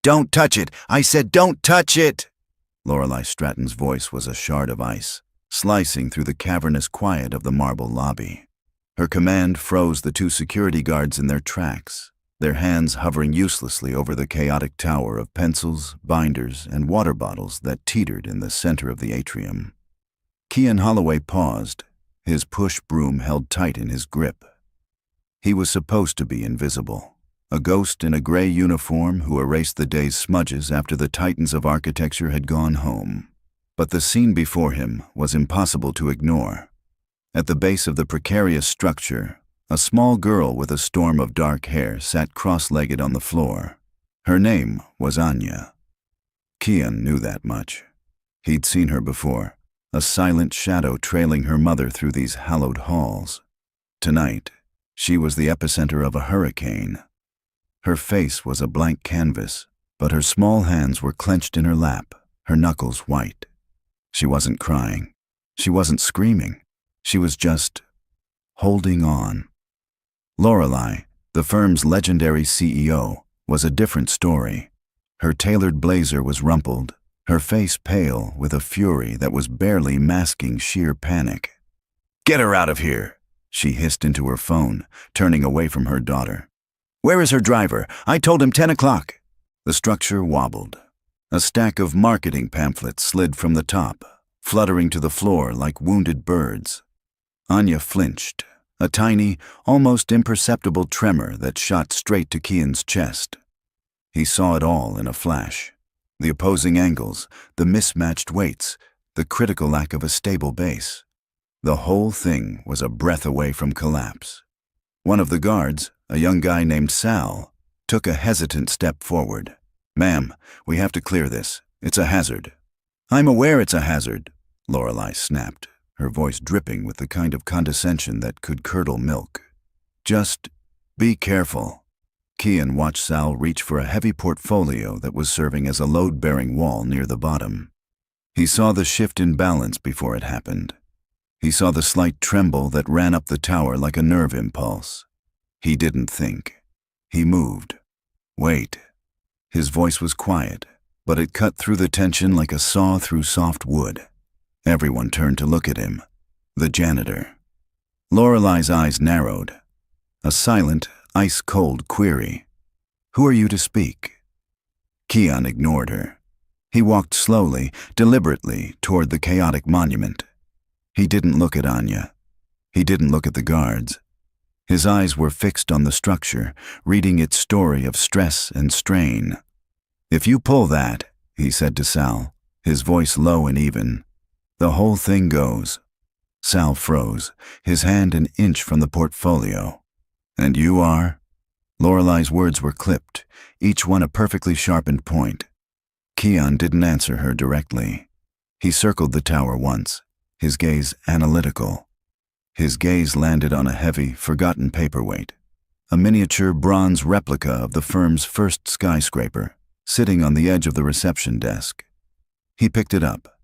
"Don't touch it! I said don't touch it!" Lorelei Stratton's voice was a shard of ice, slicing through the cavernous quiet of the marble lobby. Her command froze the two security guards in their tracks, their hands hovering uselessly over the chaotic tower of pencils, binders, and water bottles that teetered in the center of the atrium. Kian Holloway paused, his push broom held tight in his grip. He was supposed to be invisible, a ghost in a gray uniform who erased the day's smudges after the titans of architecture had gone home. But the scene before him was impossible to ignore. At the base of the precarious structure, a small girl with a storm of dark hair sat cross-legged on the floor. Her name was Anya. Kian knew that much. He'd seen her before, a silent shadow trailing her mother through these hallowed halls. Tonight, she was the epicenter of a hurricane. Her face was a blank canvas, but her small hands were clenched in her lap, her knuckles white. She wasn't crying. She wasn't screaming. She was just holding on. Lorelei, the firm's legendary CEO, was a different story. Her tailored blazer was rumpled, her face pale with a fury that was barely masking sheer panic. "Get her out of here," she hissed into her phone, turning away from her daughter. "Where is her driver? I told him 10 o'clock. The structure wobbled. A stack of marketing pamphlets slid from the top, fluttering to the floor like wounded birds. Anya flinched, a tiny, almost imperceptible tremor that shot straight to Kian's chest. He saw it all in a flash. The opposing angles, the mismatched weights, the critical lack of a stable base. The whole thing was a breath away from collapse. One of the guards, a young guy named Sal, took a hesitant step forward. "Ma'am, we have to clear this. It's a hazard." "I'm aware it's a hazard," Lorelei snapped, her voice dripping with the kind of condescension that could curdle milk. "Just be careful." Kian watched Sal reach for a heavy portfolio that was serving as a load-bearing wall near the bottom. He saw the shift in balance before it happened. He saw the slight tremble that ran up the tower like a nerve impulse. He didn't think. He moved. "Wait." His voice was quiet, but it cut through the tension like a saw through soft wood. Everyone turned to look at him. The janitor. Lorelei's eyes narrowed. A silent, ice-cold query. "Who are you to speak?" Kian ignored her. He walked slowly, deliberately, toward the chaotic monument. He didn't look at Anya. He didn't look at the guards. His eyes were fixed on the structure, reading its story of stress and strain. "If you pull that," he said to Sal, his voice low and even, "the whole thing goes." Sal froze, his hand an inch from the portfolio. "And you are?" Lorelei's words were clipped, each one a perfectly sharpened point. Kian didn't answer her directly. He circled the tower once, his gaze analytical. His gaze landed on a heavy, forgotten paperweight, a miniature bronze replica of the firm's first skyscraper, sitting on the edge of the reception desk. He picked it up.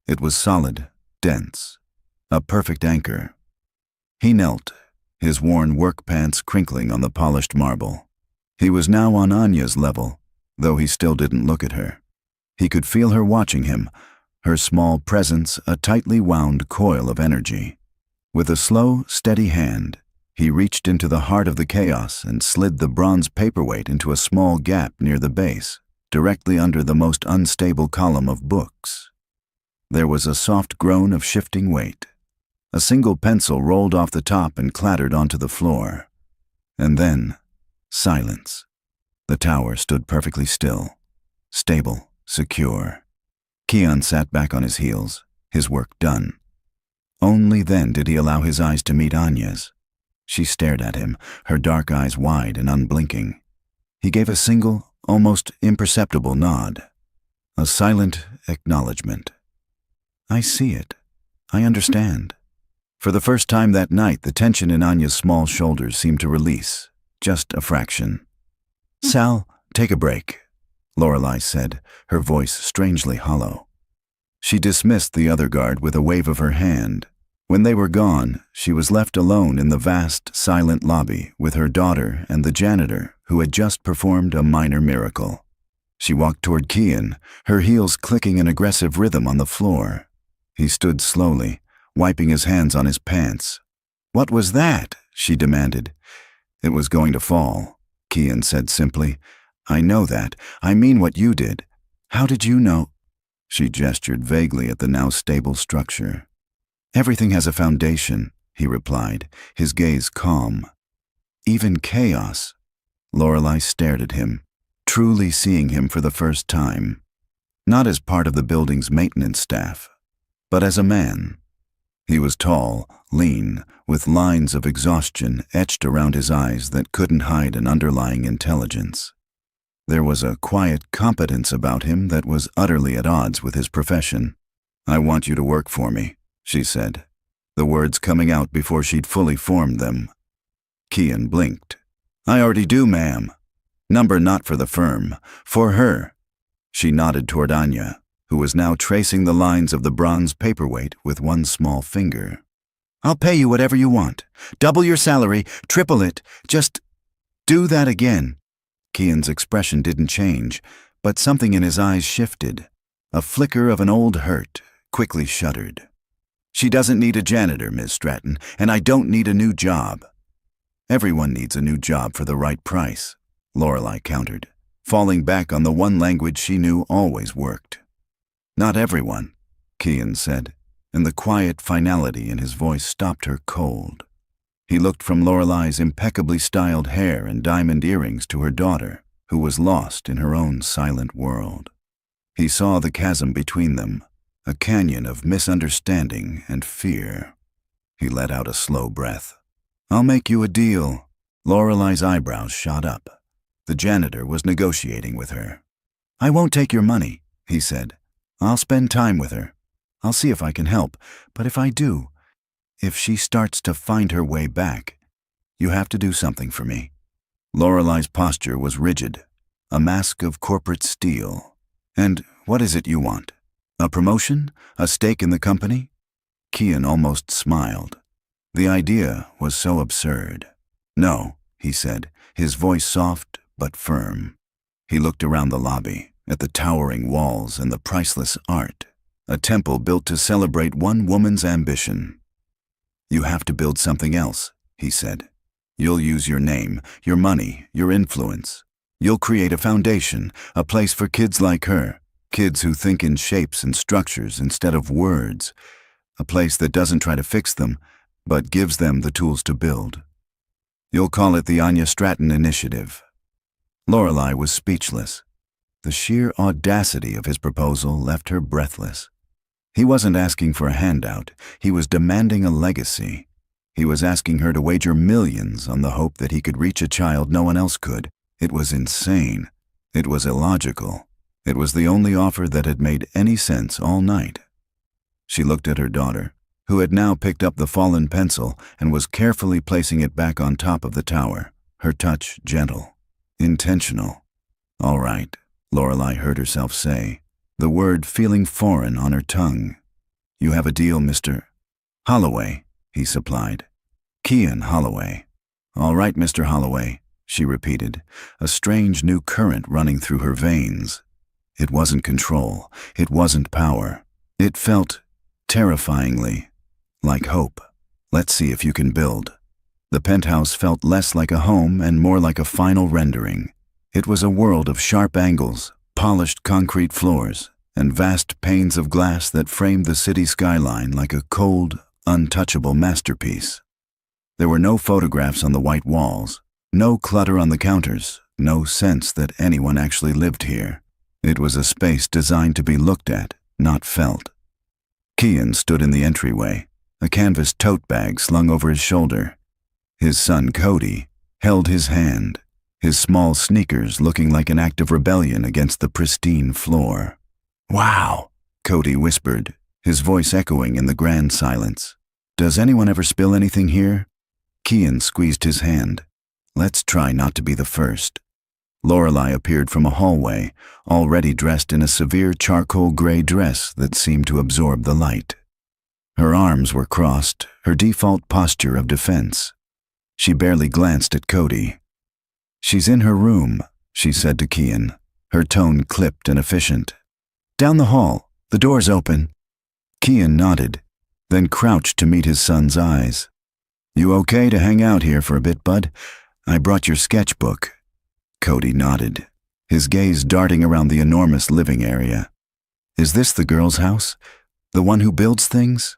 It was solid, dense, a perfect anchor. He knelt, his worn work pants crinkling on the polished marble. He was now on Anya's level, though he still didn't look at her. He could feel her watching him, her small presence a tightly wound coil of energy. With a slow, steady hand, he reached into the heart of the chaos and slid the bronze paperweight into a small gap near the base, directly under the most unstable column of books. There was a soft groan of shifting weight. A single pencil rolled off the top and clattered onto the floor. And then, silence. The tower stood perfectly still, stable, secure. Kian sat back on his heels, his work done. Only then did he allow his eyes to meet Anya's. She stared at him, her dark eyes wide and unblinking. He gave a single, almost imperceptible nod. A silent acknowledgement. "I see it. I understand." For the first time that night, the tension in Anya's small shoulders seemed to release, just a fraction. "Sal, take a break," Lorelei said, her voice strangely hollow. She dismissed the other guard with a wave of her hand. When they were gone, she was left alone in the vast, silent lobby with her daughter and the janitor, who had just performed a minor miracle. She walked toward Kian, her heels clicking an aggressive rhythm on the floor. He stood slowly, wiping his hands on his pants. "What was that?" she demanded. "It was going to fall," Kian said simply. "I know that. I mean what you did. How did you know?" She gestured vaguely at the now stable structure. "Everything has a foundation," he replied, his gaze calm. "Even chaos." Lorelei stared at him, truly seeing him for the first time. Not as part of the building's maintenance staff, but as a man. He was tall, lean, with lines of exhaustion etched around his eyes that couldn't hide an underlying intelligence. There was a quiet competence about him that was utterly at odds with his profession. "I want you to work for me," she said, the words coming out before she'd fully formed them. Kian blinked. "I already do, ma'am. Number not for the firm, for her." She nodded toward Anya, who was now tracing the lines of the bronze paperweight with one small finger. "I'll pay you whatever you want. Double your salary, triple it. Just do that again." Kian's expression didn't change, but something in his eyes shifted. A flicker of an old hurt, quickly shuddered. "She doesn't need a janitor, Miss Stratton, and I don't need a new job." "Everyone needs a new job for the right price," Lorelei countered, falling back on the one language she knew always worked. "Not everyone," Kian said, and the quiet finality in his voice stopped her cold. He looked from Lorelei's impeccably styled hair and diamond earrings to her daughter, who was lost in her own silent world. He saw the chasm between them, a canyon of misunderstanding and fear. He let out a slow breath. "I'll make you a deal." Lorelei's eyebrows shot up. The janitor was negotiating with her. "I won't take your money," he said. "I'll spend time with her. I'll see if I can help, but if I do, if she starts to find her way back, you have to do something for me." Lorelei's posture was rigid, a mask of corporate steel. "And what is it you want? A promotion? A stake in the company?" Kian almost smiled. The idea was so absurd. "No," he said, his voice soft but firm. He looked around the lobby, at the towering walls and the priceless art, a temple built to celebrate one woman's ambition. "You have to build something else," he said. "You'll use your name, your money, your influence. You'll create a foundation, a place for kids like her, kids who think in shapes and structures instead of words, a place that doesn't try to fix them, but gives them the tools to build. You'll call it the Anya Stratton Initiative." Lorelei was speechless. The sheer audacity of his proposal left her breathless. He wasn't asking for a handout. He was demanding a legacy. He was asking her to wager millions on the hope that he could reach a child no one else could. It was insane. It was illogical. It was the only offer that had made any sense all night. She looked at her daughter, who had now picked up the fallen pencil and was carefully placing it back on top of the tower, her touch gentle, intentional. "All right," Lorelei heard herself say, the word feeling foreign on her tongue. "You have a deal, Mr. Holloway," he supplied. "Kian Holloway." "All right, Mr. Holloway," she repeated, a strange new current running through her veins. It wasn't control. It wasn't power. It felt terrifyingly like hope. "Let's see if you can build." The penthouse felt less like a home and more like a final rendering. It was a world of sharp angles, polished concrete floors, and vast panes of glass that framed the city skyline like a cold, untouchable masterpiece. There were no photographs on the white walls, no clutter on the counters, no sense that anyone actually lived here. It was a space designed to be looked at, not felt. Kian stood in the entryway, a canvas tote bag slung over his shoulder. His son, Cody, held his hand, his small sneakers looking like an act of rebellion against the pristine floor. "Wow," Cody whispered, his voice echoing in the grand silence. "Does anyone ever spill anything here?" Kian squeezed his hand. "Let's try not to be the first." Lorelei appeared from a hallway, already dressed in a severe charcoal gray dress that seemed to absorb the light. Her arms were crossed, her default posture of defense. She barely glanced at Cody. "She's in her room," she said to Kian, her tone clipped and efficient. "Down the hall. The door's open." Kian nodded, then crouched to meet his son's eyes. "You okay to hang out here for a bit, bud? I brought your sketchbook." Cody nodded, his gaze darting around the enormous living area. "Is this the girl's house? The one who builds things?"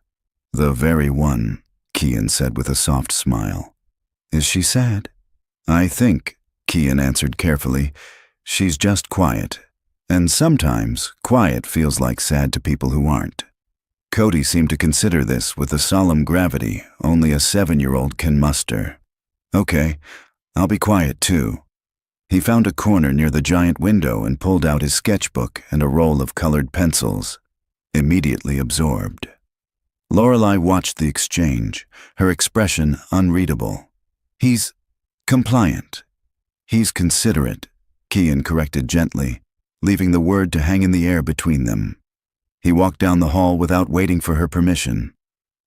"The very one," Kian said with a soft smile. "Is she sad?" "I think," Kian answered carefully, "she's just quiet. And sometimes quiet feels like sad to people who aren't." Cody seemed to consider this with the solemn gravity only a 7-year-old can muster. "Okay, I'll be quiet too." He found a corner near the giant window and pulled out his sketchbook and a roll of colored pencils. Immediately absorbed. Lorelei watched the exchange, her expression unreadable. "He's compliant. He's considerate," Kian corrected gently, leaving the word to hang in the air between them. He walked down the hall without waiting for her permission.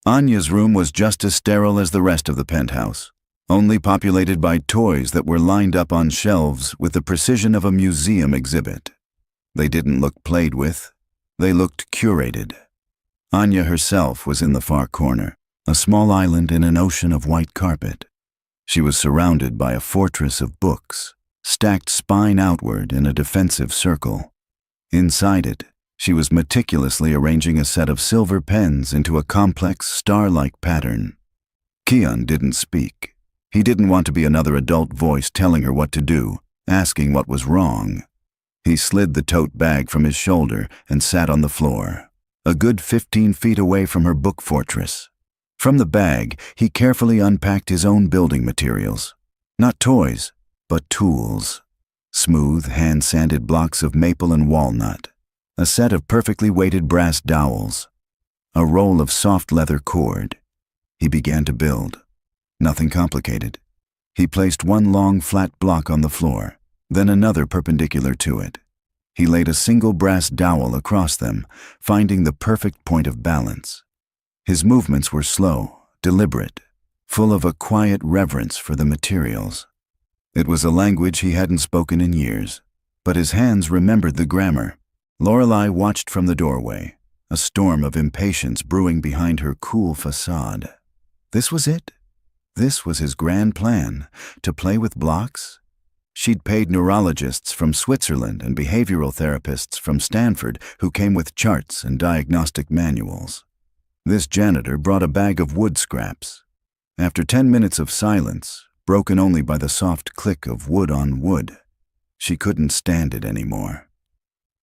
Anya's room was just as sterile as the rest of the penthouse, only populated by toys that were lined up on shelves with the precision of a museum exhibit. They didn't look played with. They looked curated. Anya herself was in the far corner, a small island in an ocean of white carpet. She was surrounded by a fortress of books, stacked spine outward in a defensive circle. Inside it, she was meticulously arranging a set of silver pens into a complex star-like pattern. Kian didn't speak. He didn't want to be another adult voice telling her what to do, asking what was wrong. He slid the tote bag from his shoulder and sat on the floor, a good 15 feet away from her book fortress. From the bag, he carefully unpacked his own building materials. Not toys, but tools. Smooth, hand-sanded blocks of maple and walnut. A set of perfectly weighted brass dowels. A roll of soft leather cord. He began to build. Nothing complicated. He placed one long flat block on the floor, then another perpendicular to it. He laid a single brass dowel across them, finding the perfect point of balance. His movements were slow, deliberate, full of a quiet reverence for the materials. It was a language he hadn't spoken in years, but his hands remembered the grammar. Lorelei watched from the doorway, a storm of impatience brewing behind her cool facade. This was it? This was his grand plan, to play with blocks? She'd paid neurologists from Switzerland and behavioral therapists from Stanford who came with charts and diagnostic manuals. This janitor brought a bag of wood scraps. After 10 minutes of silence, broken only by the soft click of wood on wood, she couldn't stand it anymore.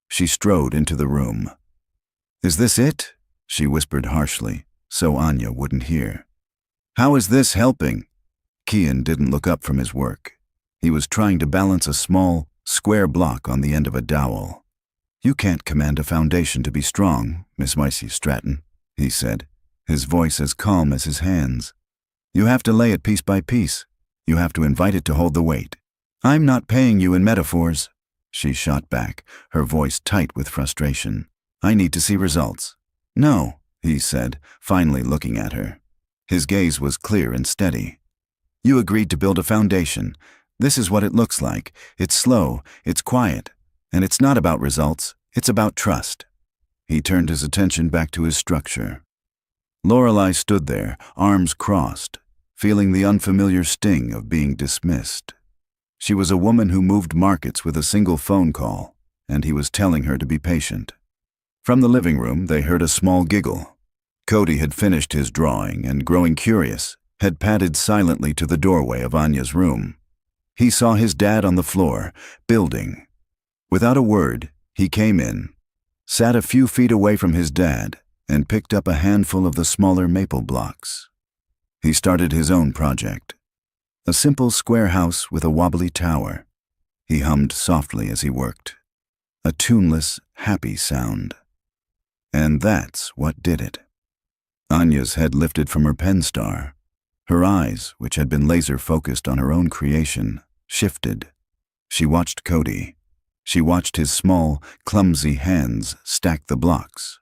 She strode into the room. "Is this it?" she whispered harshly, so Anya wouldn't hear. "How is this helping?" Kian didn't look up from his work. He was trying to balance a small, square block on the end of a dowel. "You can't command a foundation to be strong, Miss Micey Stratton," he said, his voice as calm as his hands. "You have to lay it piece by piece. You have to invite it to hold the weight." "I'm not paying you in metaphors," she shot back, her voice tight with frustration. "I need to see results." "No," he said, finally looking at her. His gaze was clear and steady. "You agreed to build a foundation. This is what it looks like. It's slow, it's quiet, and it's not about results, it's about trust." He turned his attention back to his structure. Lorelei stood there, arms crossed, feeling the unfamiliar sting of being dismissed. She was a woman who moved markets with a single phone call, and he was telling her to be patient. From the living room, they heard a small giggle. Cody had finished his drawing and, growing curious, had padded silently to the doorway of Anya's room. He saw his dad on the floor, building. Without a word, he came in, sat a few feet away from his dad, and picked up a handful of the smaller maple blocks. He started his own project. A simple square house with a wobbly tower. He hummed softly as he worked. A tuneless, happy sound. And that's what did it. Anya's head lifted from her pen star. Her eyes, which had been laser-focused on her own creation, shifted. She watched Cody. She watched his small, clumsy hands stack the blocks.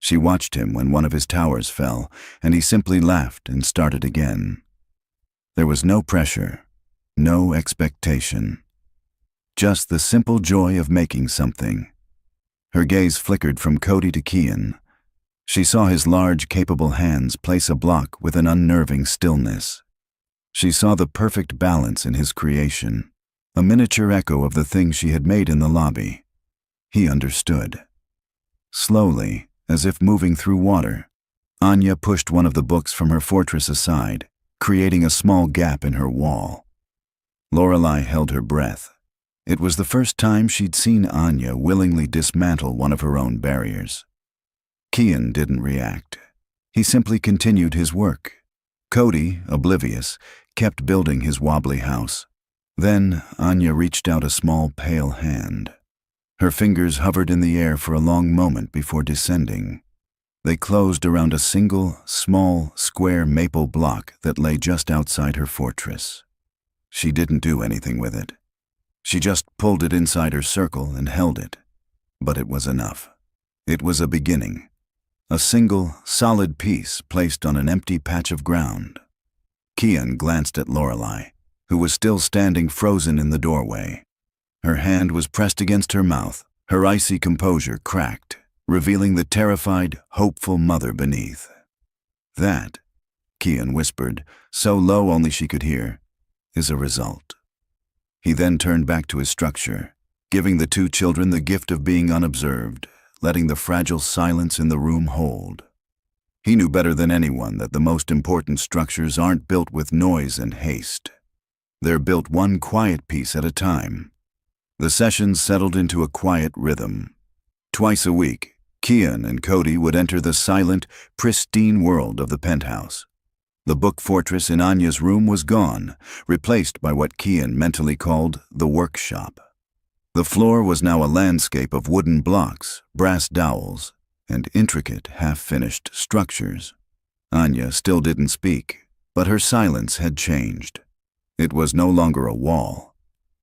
She watched him when one of his towers fell, and he simply laughed and started again. There was no pressure, no expectation. just the simple joy of making something. Her gaze flickered from Cody to Kian. She saw his large, capable hands place a block with an unnerving stillness. She saw the perfect balance in his creation, a miniature echo of the thing she had made in the lobby. He understood. Slowly, as if moving through water, Anya pushed one of the books from her fortress aside, creating a small gap in her wall. Lorelei held her breath. It was the first time she'd seen Anya willingly dismantle one of her own barriers. Kian didn't react. He simply continued his work. Cody, oblivious, kept building his wobbly house. Then Anya reached out a small, pale hand. Her fingers hovered in the air for a long moment before descending. They closed around a single, small, square maple block that lay just outside her fortress. She didn't do anything with it. She just pulled it inside her circle and held it. But it was enough. It was a beginning. A single, solid piece placed on an empty patch of ground. Kian glanced at Lorelei, who was still standing frozen in the doorway. Her hand was pressed against her mouth, her icy composure cracked, revealing the terrified, hopeful mother beneath. "That," Kian whispered, so low only she could hear, "is a result." He then turned back to his structure, giving the two children the gift of being unobserved, letting the fragile silence in the room hold. He knew better than anyone that the most important structures aren't built with noise and haste. They're built one quiet piece at a time. The sessions settled into a quiet rhythm. Twice a week, Kian and Cody would enter the silent, pristine world of the penthouse. The book fortress in Anya's room was gone, replaced by what Kian mentally called the workshop. The floor was now a landscape of wooden blocks, brass dowels, and intricate, half-finished structures. Anya still didn't speak, but her silence had changed. It was no longer a wall.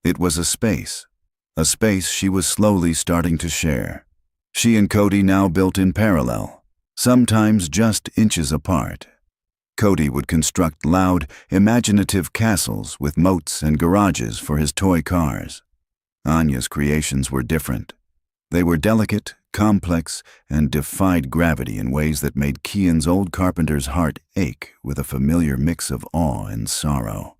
It was a space she was slowly starting to share. She and Cody now built in parallel, sometimes just inches apart. Cody would construct loud, imaginative castles with moats and garages for his toy cars. Anya's creations were different. They were delicate, complex, and defied gravity in ways that made Kian's old carpenter's heart ache with a familiar mix of awe and sorrow.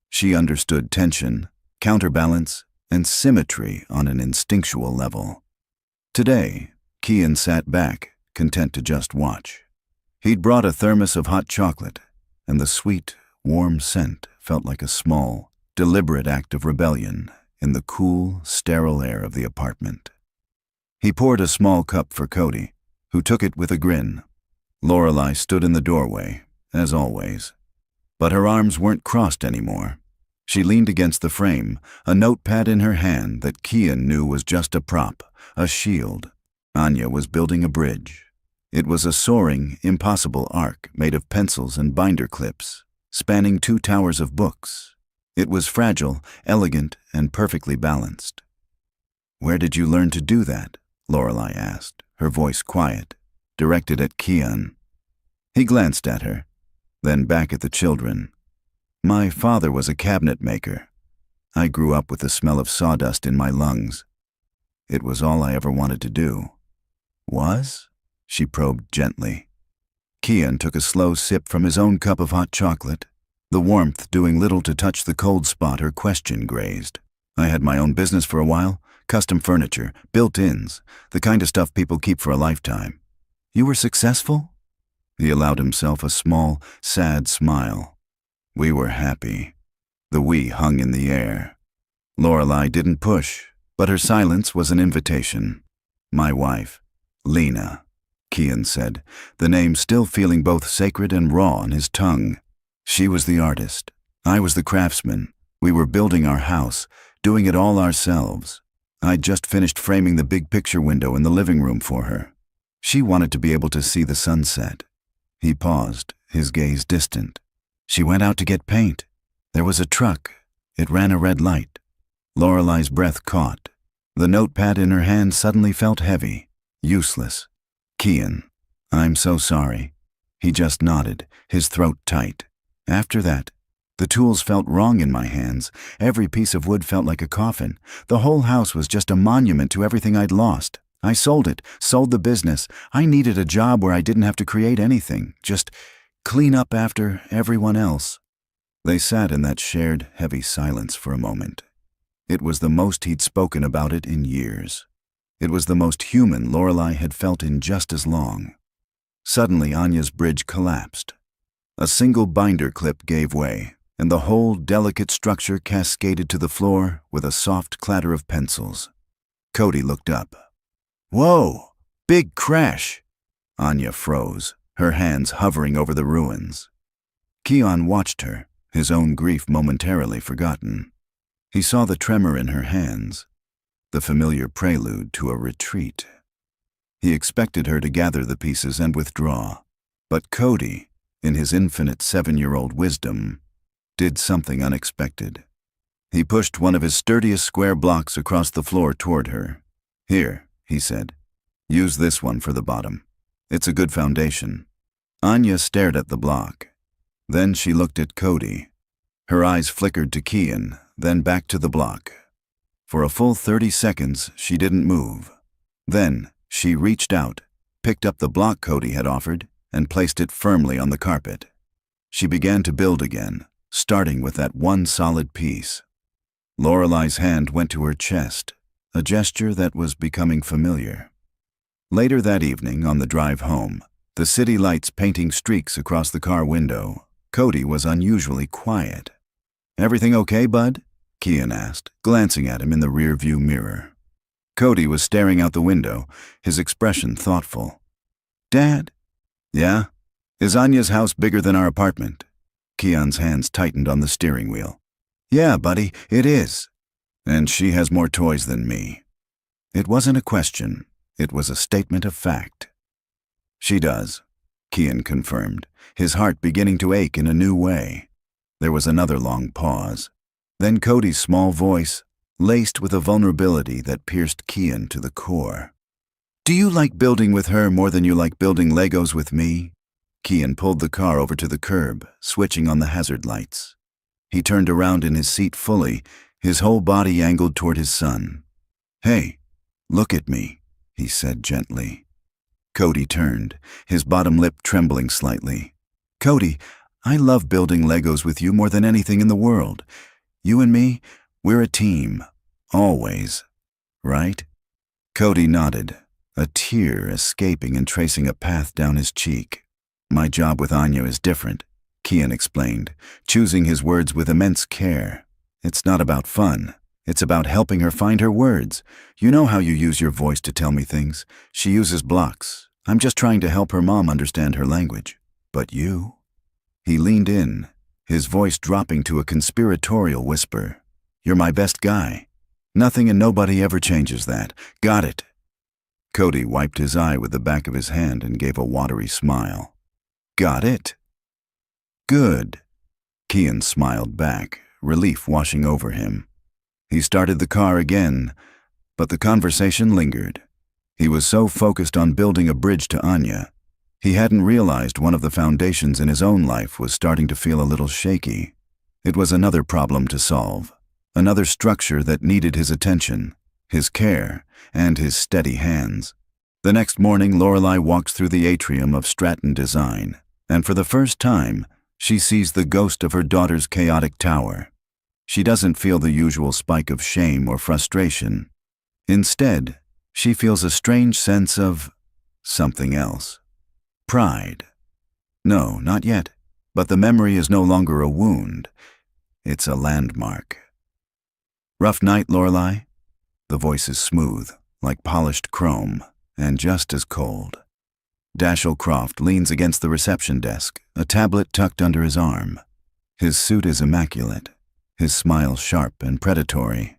She understood tension, counterbalance, and symmetry on an instinctual level. Today, Kian sat back, content to just watch. He'd brought a thermos of hot chocolate, and the sweet, warm scent felt like a small, deliberate act of rebellion in the cool, sterile air of the apartment. He poured a small cup for Cody, who took it with a grin. Lorelei stood in the doorway, as always. But her arms weren't crossed anymore. She leaned against the frame, a notepad in her hand that Kian knew was just a prop, a shield. Anya was building a bridge. It was a soaring, impossible arc made of pencils and binder clips, spanning 2 towers of books. It was fragile, elegant, and perfectly balanced. "Where did you learn to do that?" Lorelei asked, her voice quiet, directed at Kian. He glanced at her, then back at the children. "My father was a cabinet maker. I grew up with the smell of sawdust in my lungs. It was all I ever wanted to do." "Was?" she probed gently. Kian took a slow sip from his own cup of hot chocolate, the warmth doing little to touch the cold spot her question grazed. "I had my own business for a while, custom furniture, built-ins, the kind of stuff people keep for a lifetime." "You were successful?" He allowed himself a small, sad smile. "We were happy." The "we" hung in the air. Lorelei didn't push, but her silence was an invitation. "My wife, Lena," Kian said, the name still feeling both sacred and raw on his tongue. "She was the artist. I was the craftsman. We were building our house, doing it all ourselves. I'd just finished framing the big picture window in the living room for her. She wanted to be able to see the sunset." He paused, his gaze distant. "She went out to get paint. There was a truck. It ran a red light." Lorelei's breath caught. The notepad in her hand suddenly felt heavy, useless. "Kian, I'm so sorry." He just nodded, his throat tight. "After that, The tools felt wrong in my hands. Every piece of wood felt like a coffin. The whole house was just a monument to everything I'd lost. I sold it, sold the business. I needed a job where I didn't have to create anything, just clean up after everyone else. They sat in that shared, heavy silence for a moment. It was the most he'd spoken about it in years. It was the most human Lorelei had felt in just as long. Suddenly, Anya's bridge collapsed. A single binder clip gave way, and the whole delicate structure cascaded to the floor with a soft clatter of pencils. Cody looked up. "Whoa! Big crash!" Anya froze, her hands hovering over the ruins. Keon watched her, his own grief momentarily forgotten. He saw the tremor in her hands, the familiar prelude to a retreat. He expected her to gather the pieces and withdraw, but Cody, in his infinite 7-year-old wisdom, did something unexpected. He pushed one of his sturdiest square blocks across the floor toward her. "Here," he said. "Use this one for the bottom. It's a good foundation." Anya stared at the block. Then she looked at Cody. Her eyes flickered to Keon, then back to the block. For a full 30 seconds, she didn't move. Then, she reached out, picked up the block Cody had offered, and placed it firmly on the carpet. She began to build again, starting with that one solid piece. Lorelei's hand went to her chest, a gesture that was becoming familiar. Later that evening, on the drive home, the city lights painting streaks across the car window, Cody was unusually quiet. "Everything okay, bud?" Keon asked, glancing at him in the rear-view mirror. Cody was staring out the window, his expression thoughtful. "Dad?" "Yeah? Is Anya's house bigger than our apartment?" Keon's hands tightened on the steering wheel. "Yeah, buddy, it is. And she has more toys than me." It wasn't a question. It was a statement of fact. "She does," Keon confirmed, his heart beginning to ache in a new way. There was another long pause. Then Cody's small voice, laced with a vulnerability that pierced Keon to the core. "Do you like building with her more than you like building Legos with me?" Keon pulled the car over to the curb, switching on the hazard lights. He turned around in his seat fully, his whole body angled toward his son. "Hey, look at me," he said gently. Cody turned, his bottom lip trembling slightly. "Cody, I love building Legos with you more than anything in the world. You and me, we're a team. Always. Right?" Cody nodded, a tear escaping and tracing a path down his cheek. "My job with Anya is different," Keon explained, choosing his words with immense care. "It's not about fun. It's about helping her find her words. You know how you use your voice to tell me things. She uses blocks. I'm just trying to help her mom understand her language. But you?" He leaned in, his voice dropping to a conspiratorial whisper. "You're my best guy. Nothing and nobody ever changes that. Got it?" Cody wiped his eye with the back of his hand and gave a watery smile. "Got it?" "Good." Keon smiled back, relief washing over him. He started the car again, but the conversation lingered. He was so focused on building a bridge to Anya, he hadn't realized one of the foundations in his own life was starting to feel a little shaky. It was another problem to solve, another structure that needed his attention, his care, and his steady hands. The next morning, Lorelei walks through the atrium of Stratton Design, and for the first time, she sees the ghost of her daughter's chaotic tower. She doesn't feel the usual spike of shame or frustration. Instead, she feels a strange sense of something else. Pride. No, not yet, but the memory is no longer a wound. It's a landmark. "Rough night, Lorelei?" The voice is smooth, like polished chrome, and just as cold. Dashiell Croft leans against the reception desk, a tablet tucked under his arm. His suit is immaculate, his smile sharp and predatory.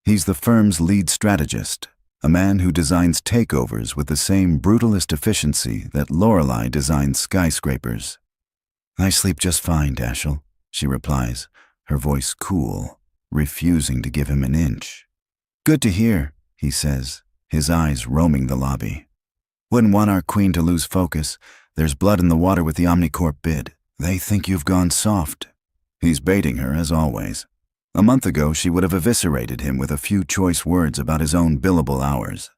He's the firm's lead strategist, a man who designs takeovers with the same brutalist efficiency that Lorelei designs skyscrapers. "I sleep just fine, Dashiell," she replies, her voice cool, refusing to give him an inch. "Good to hear," he says, his eyes roaming the lobby. "Wouldn't want our queen to lose focus. There's blood in the water with the Omnicorp bid. They think you've gone soft." He's baiting her as always. A month ago, she would have eviscerated him with a few choice words about his own billable hours.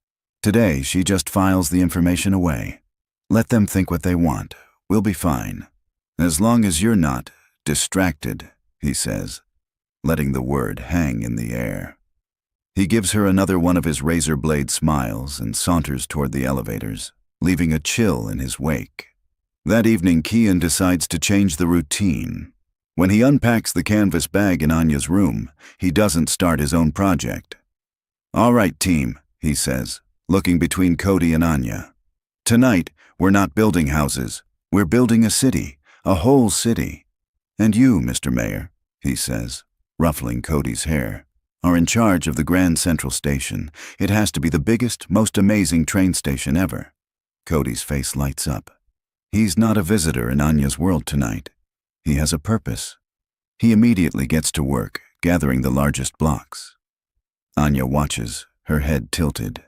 Today, she just files the information away. Let them think what they want. We'll be fine. As long as you're not distracted, he says, letting the word hang in the air. He gives her another one of his razor blade smiles and saunters toward the elevators, leaving a chill in his wake. That evening, Kian decides to change the routine. When he unpacks the canvas bag in Anya's room, he doesn't start his own project. "All right, team," he says, looking between Cody and Anya. "Tonight, we're not building houses. We're building a city, a whole city. And you, Mr. Mayor," he says, ruffling Cody's hair, "are in charge of the Grand Central Station. It has to be the biggest, most amazing train station ever." Cody's face lights up. He's not a visitor in Anya's world tonight. He has a purpose. He immediately gets to work, gathering the largest blocks. Anya watches, her head tilted.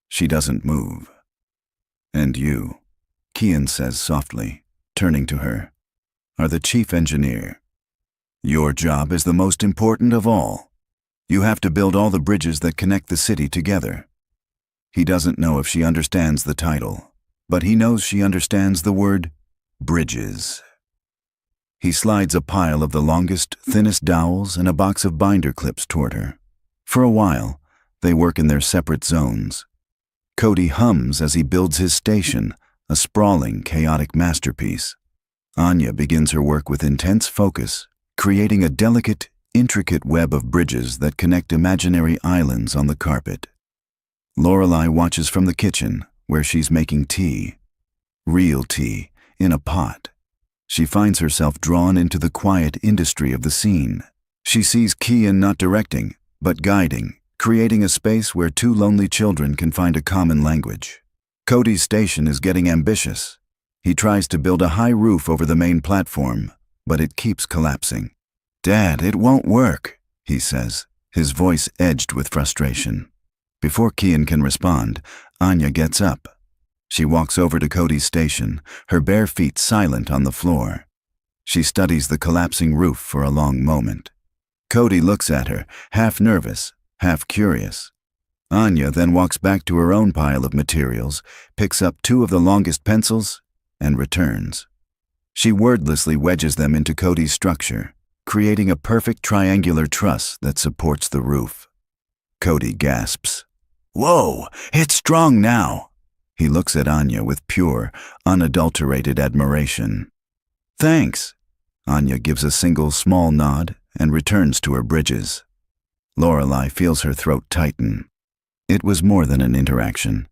She doesn't move. "And you," Kian says softly, turning to her, "are the chief engineer. Your job is the most important of all. You have to build all the bridges that connect the city together." He doesn't know if she understands the title, but he knows she understands the word bridges. He slides a pile of the longest, thinnest dowels and a box of binder clips toward her. For a while, they work in their separate zones. Cody hums as he builds his station, a sprawling, chaotic masterpiece. Anya begins her work with intense focus, creating a delicate, intricate web of bridges that connect imaginary islands on the carpet. Lorelei watches from the kitchen, where she's making tea. Real tea, in a pot. She finds herself drawn into the quiet industry of the scene. She sees Kian not directing, but guiding, creating a space where two lonely children can find a common language. Cody's station is getting ambitious. He tries to build a high roof over the main platform, but it keeps collapsing. "Dad, it won't work," he says, his voice edged with frustration. Before Kian can respond, Anya gets up. She walks over to Cody's station, her bare feet silent on the floor. She studies the collapsing roof for a long moment. Cody looks at her, half nervous, half curious. Anya then walks back to her own pile of materials, picks up two of the longest pencils, and returns. She wordlessly wedges them into Cody's structure, creating a perfect triangular truss that supports the roof. Cody gasps. "Whoa, it's strong now." He looks at Anya with pure, unadulterated admiration. "Thanks." Anya gives a single small nod and returns to her bridges. Lorelei feels her throat tighten. It was more than an interaction.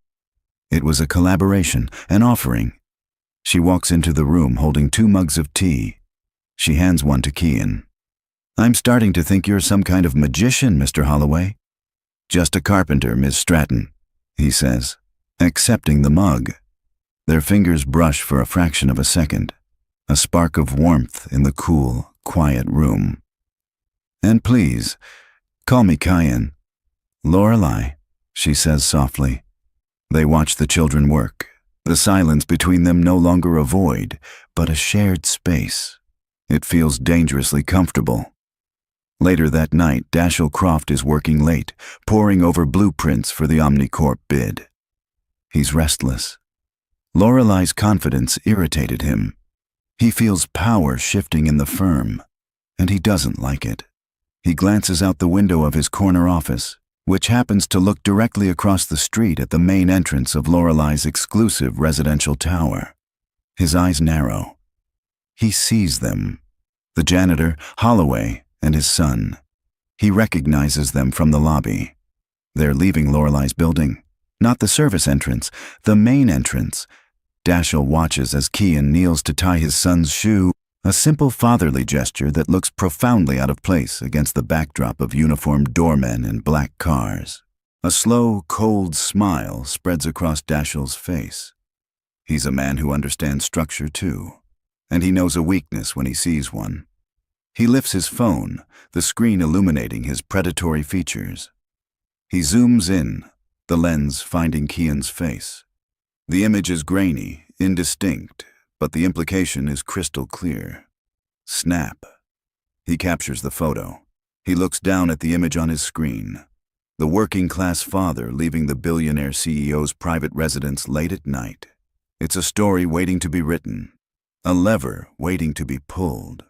It was a collaboration, an offering. She walks into the room holding 2 mugs of tea. She hands one to Kian. "I'm starting to think you're some kind of magician, Mr. Holloway." "Just a carpenter, Miss Stratton," he says, accepting the mug. Their fingers brush for a fraction of a second, a spark of warmth in the cool, quiet room. "And please, call me Kian." "Lorelei," she says softly. They watch the children work, the silence between them no longer a void, but a shared space. It feels dangerously comfortable. Later that night, Dashiell Croft is working late, poring over blueprints for the Omnicorp bid. He's restless. Lorelei's confidence irritated him. He feels power shifting in the firm, and he doesn't like it. He glances out the window of his corner office, which happens to look directly across the street at the main entrance of Lorelei's exclusive residential tower. His eyes narrow. He sees them. The janitor, Holloway, and his son. He recognizes them from the lobby. They're leaving Lorelei's building. Not the service entrance, the main entrance. Dashiell watches as Kian kneels to tie his son's shoe, a simple fatherly gesture that looks profoundly out of place against the backdrop of uniformed doormen and black cars. A slow, cold smile spreads across Dashiell's face. He's a man who understands structure too, and he knows a weakness when he sees one. He lifts his phone, the screen illuminating his predatory features. He zooms in, the lens finding Kian's face. The image is grainy, indistinct, but the implication is crystal clear. Snap. He captures the photo. He looks down at the image on his screen. The working-class father leaving the billionaire CEO's private residence late at night. It's a story waiting to be written. A lever waiting to be pulled.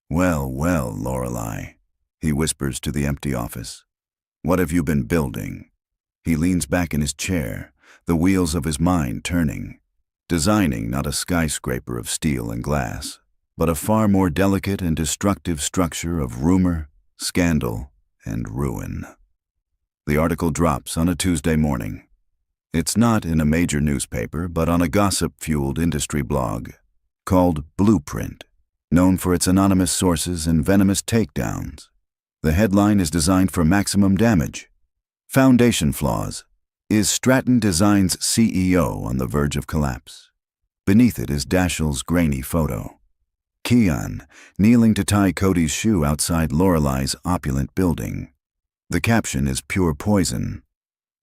"Well, well, Lorelei," he whispers to the empty office. "What have you been building?" He leans back in his chair, the wheels of his mind turning. Designing not a skyscraper of steel and glass, but a far more delicate and destructive structure of rumor, scandal, and ruin. The article drops on a Tuesday morning. It's not in a major newspaper, but on a gossip-fueled industry blog called Blueprint, known for its anonymous sources and venomous takedowns. The headline is designed for maximum damage. Foundation flaws. Is Stratton Design's CEO on the verge of collapse? Beneath it is Dashiell's grainy photo. Keon, kneeling to tie Cody's shoe outside Lorelei's opulent building. The caption is pure poison.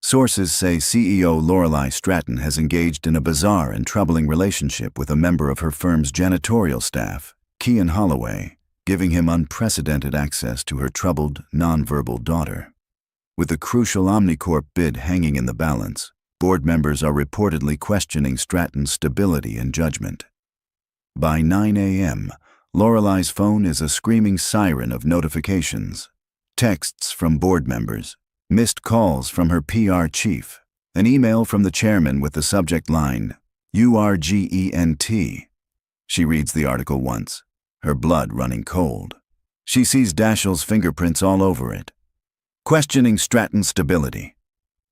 Sources say CEO Lorelei Stratton has engaged in a bizarre and troubling relationship with a member of her firm's janitorial staff, Keon Holloway, giving him unprecedented access to her troubled, nonverbal daughter. With the crucial Omnicorp bid hanging in the balance, board members are reportedly questioning Stratton's stability and judgment. By 9 a.m., Lorelei's phone is a screaming siren of notifications. Texts from board members, missed calls from her PR chief, an email from the chairman with the subject line, URGENT. She reads the article once, her blood running cold. She sees Dashiell's fingerprints all over it. Questioning Stratton's stability.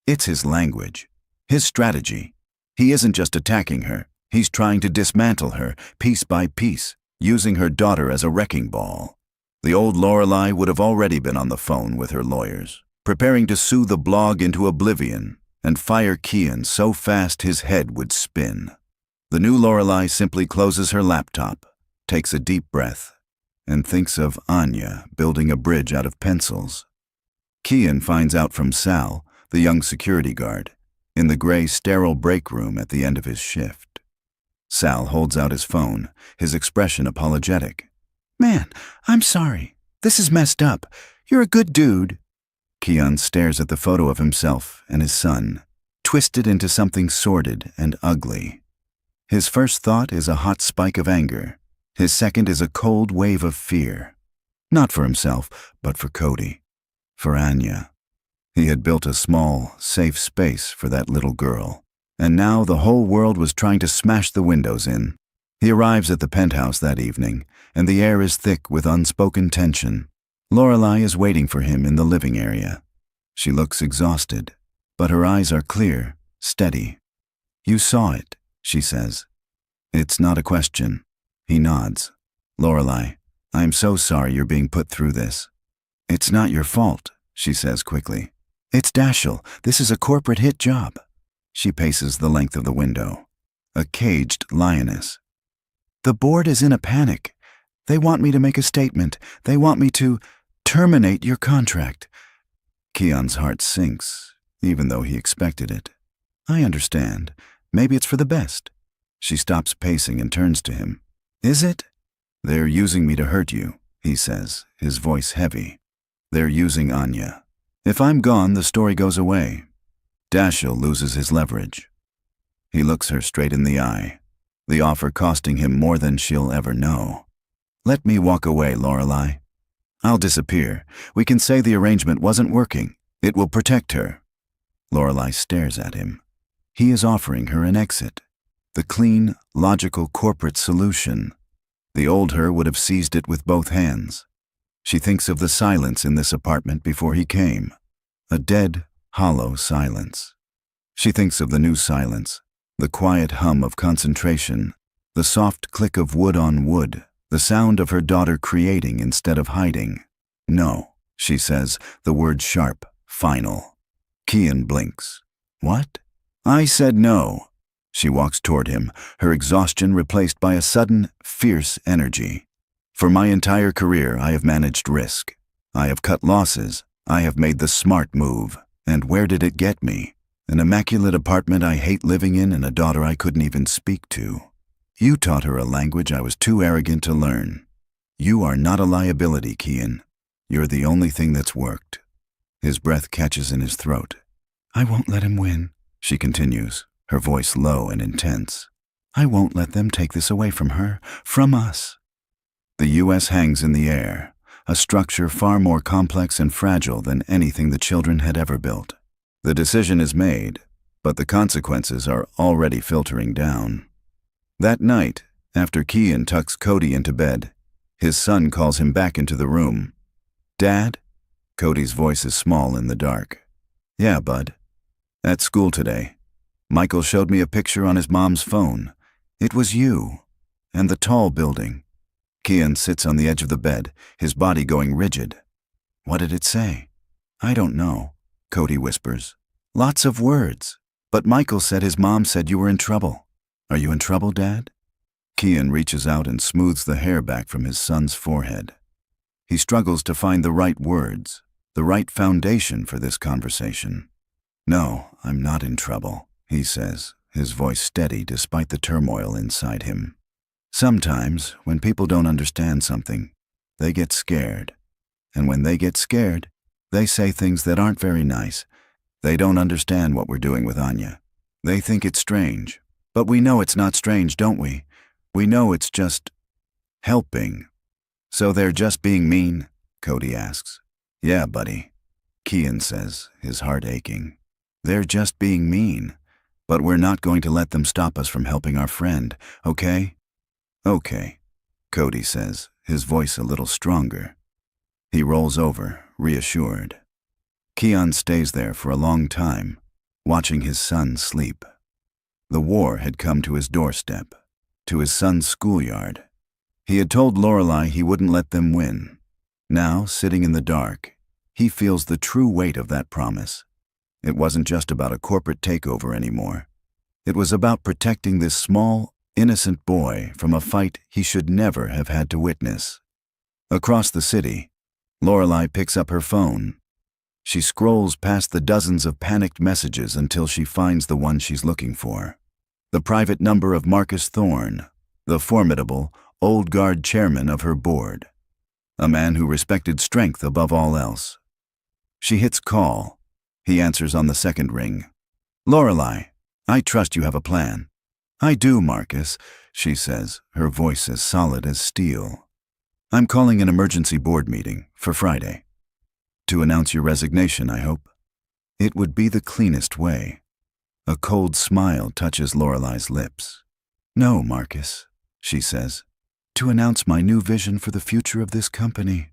It's his language, his strategy. He isn't just attacking her, he's trying to dismantle her, piece by piece, using her daughter as a wrecking ball. The old Lorelei would have already been on the phone with her lawyers, preparing to sue the blog into oblivion and fire Keon so fast his head would spin. The new Lorelei simply closes her laptop, takes a deep breath, and thinks of Anya building a bridge out of pencils. Keon finds out from Sal, the young security guard, in the gray, sterile break room at the end of his shift. Sal holds out his phone, his expression apologetic. "Man, I'm sorry. This is messed up. You're a good dude." Keon stares at the photo of himself and his son, twisted into something sordid and ugly. His first thought is a hot spike of anger. His second is a cold wave of fear. Not for himself, but for Cody. For Anya. He had built a small, safe space for that little girl, and now the whole world was trying to smash the windows in. He arrives at the penthouse that evening, and the air is thick with unspoken tension. Lorelei is waiting for him in the living area. She looks exhausted, but her eyes are clear, steady. "You saw it," she says. "It's not a question." He nods. "Lorelei, I'm so sorry you're being put through this." "It's not your fault," she says quickly. "It's Dashiell. This is a corporate hit job." She paces the length of the window. A caged lioness. "The board is in a panic. They want me to make a statement. They want me to terminate your contract." Keon's heart sinks, even though he expected it. "I understand. Maybe it's for the best." She stops pacing and turns to him. "Is it?" "They're using me to hurt you," he says, his voice heavy. "They're using Anya. If I'm gone, the story goes away. Dashiell loses his leverage." He looks her straight in the eye, the offer costing him more than she'll ever know. "Let me walk away, Lorelei. I'll disappear. We can say the arrangement wasn't working. It will protect her." Lorelei stares at him. He is offering her an exit. The clean, logical corporate solution. The old her would have seized it with both hands. She thinks of the silence in this apartment before he came. A dead, hollow silence. She thinks of the new silence, the quiet hum of concentration, the soft click of wood on wood, the sound of her daughter creating instead of hiding. "No," she says, the word sharp, final. Keon blinks. "What?" "I said no." She walks toward him, her exhaustion replaced by a sudden, fierce energy. "For my entire career, I have managed risk. I have cut losses. I have made the smart move. And where did it get me? An immaculate apartment I hate living in and a daughter I couldn't even speak to. You taught her a language I was too arrogant to learn. You are not a liability, Kian. You're the only thing that's worked. His breath catches in his throat. I won't let him win, she continues, her voice low and intense. I won't let them take this away from her, from us. The U.S. hangs in the air, a structure far more complex and fragile than anything the children had ever built. The decision is made, but the consequences are already filtering down. That night, after Kian tucks Cody into bed, his son calls him back into the room. Dad? Cody's voice is small in the dark. Yeah, bud. At school today, Michael showed me a picture on his mom's phone. It was you, and the tall building. Kian sits on the edge of the bed, his body going rigid. What did it say? I don't know, Cody whispers. Lots of words, but Michael said his mom said you were in trouble. Are you in trouble, Dad? Kian reaches out and smooths the hair back from his son's forehead. He struggles to find the right words, the right foundation for this conversation. No, I'm not in trouble, he says, his voice steady despite the turmoil inside him. Sometimes, when people don't understand something, they get scared. And when they get scared, they say things that aren't very nice. They don't understand what we're doing with Anya. They think it's strange. But we know it's not strange, don't we? We know it's just helping. So they're just being mean? Cody asks. Yeah, buddy, Kian says, his heart aching. They're just being mean. But we're not going to let them stop us from helping our friend, okay? Okay, Cody says, his voice a little stronger. He rolls over, reassured. Kian stays there for a long time, watching his son sleep. The war had come to his doorstep, to his son's schoolyard. He had told Lorelei he wouldn't let them win. Now, sitting in the dark, he feels the true weight of that promise. It wasn't just about a corporate takeover anymore. It was about protecting this small, innocent boy from a fight he should never have had to witness. Across the city, Lorelei picks up her phone. She scrolls past the dozens of panicked messages until she finds the one she's looking for. The private number of Marcus Thorne, the formidable, old guard chairman of her board. A man who respected strength above all else. She hits call. He answers on the second ring. Lorelei, I trust you have a plan. I do, Marcus, she says, her voice as solid as steel. I'm calling an emergency board meeting for Friday. To announce your resignation, I hope. It would be the cleanest way. A cold smile touches Lorelei's lips. No, Marcus, she says, to announce my new vision for the future of this company.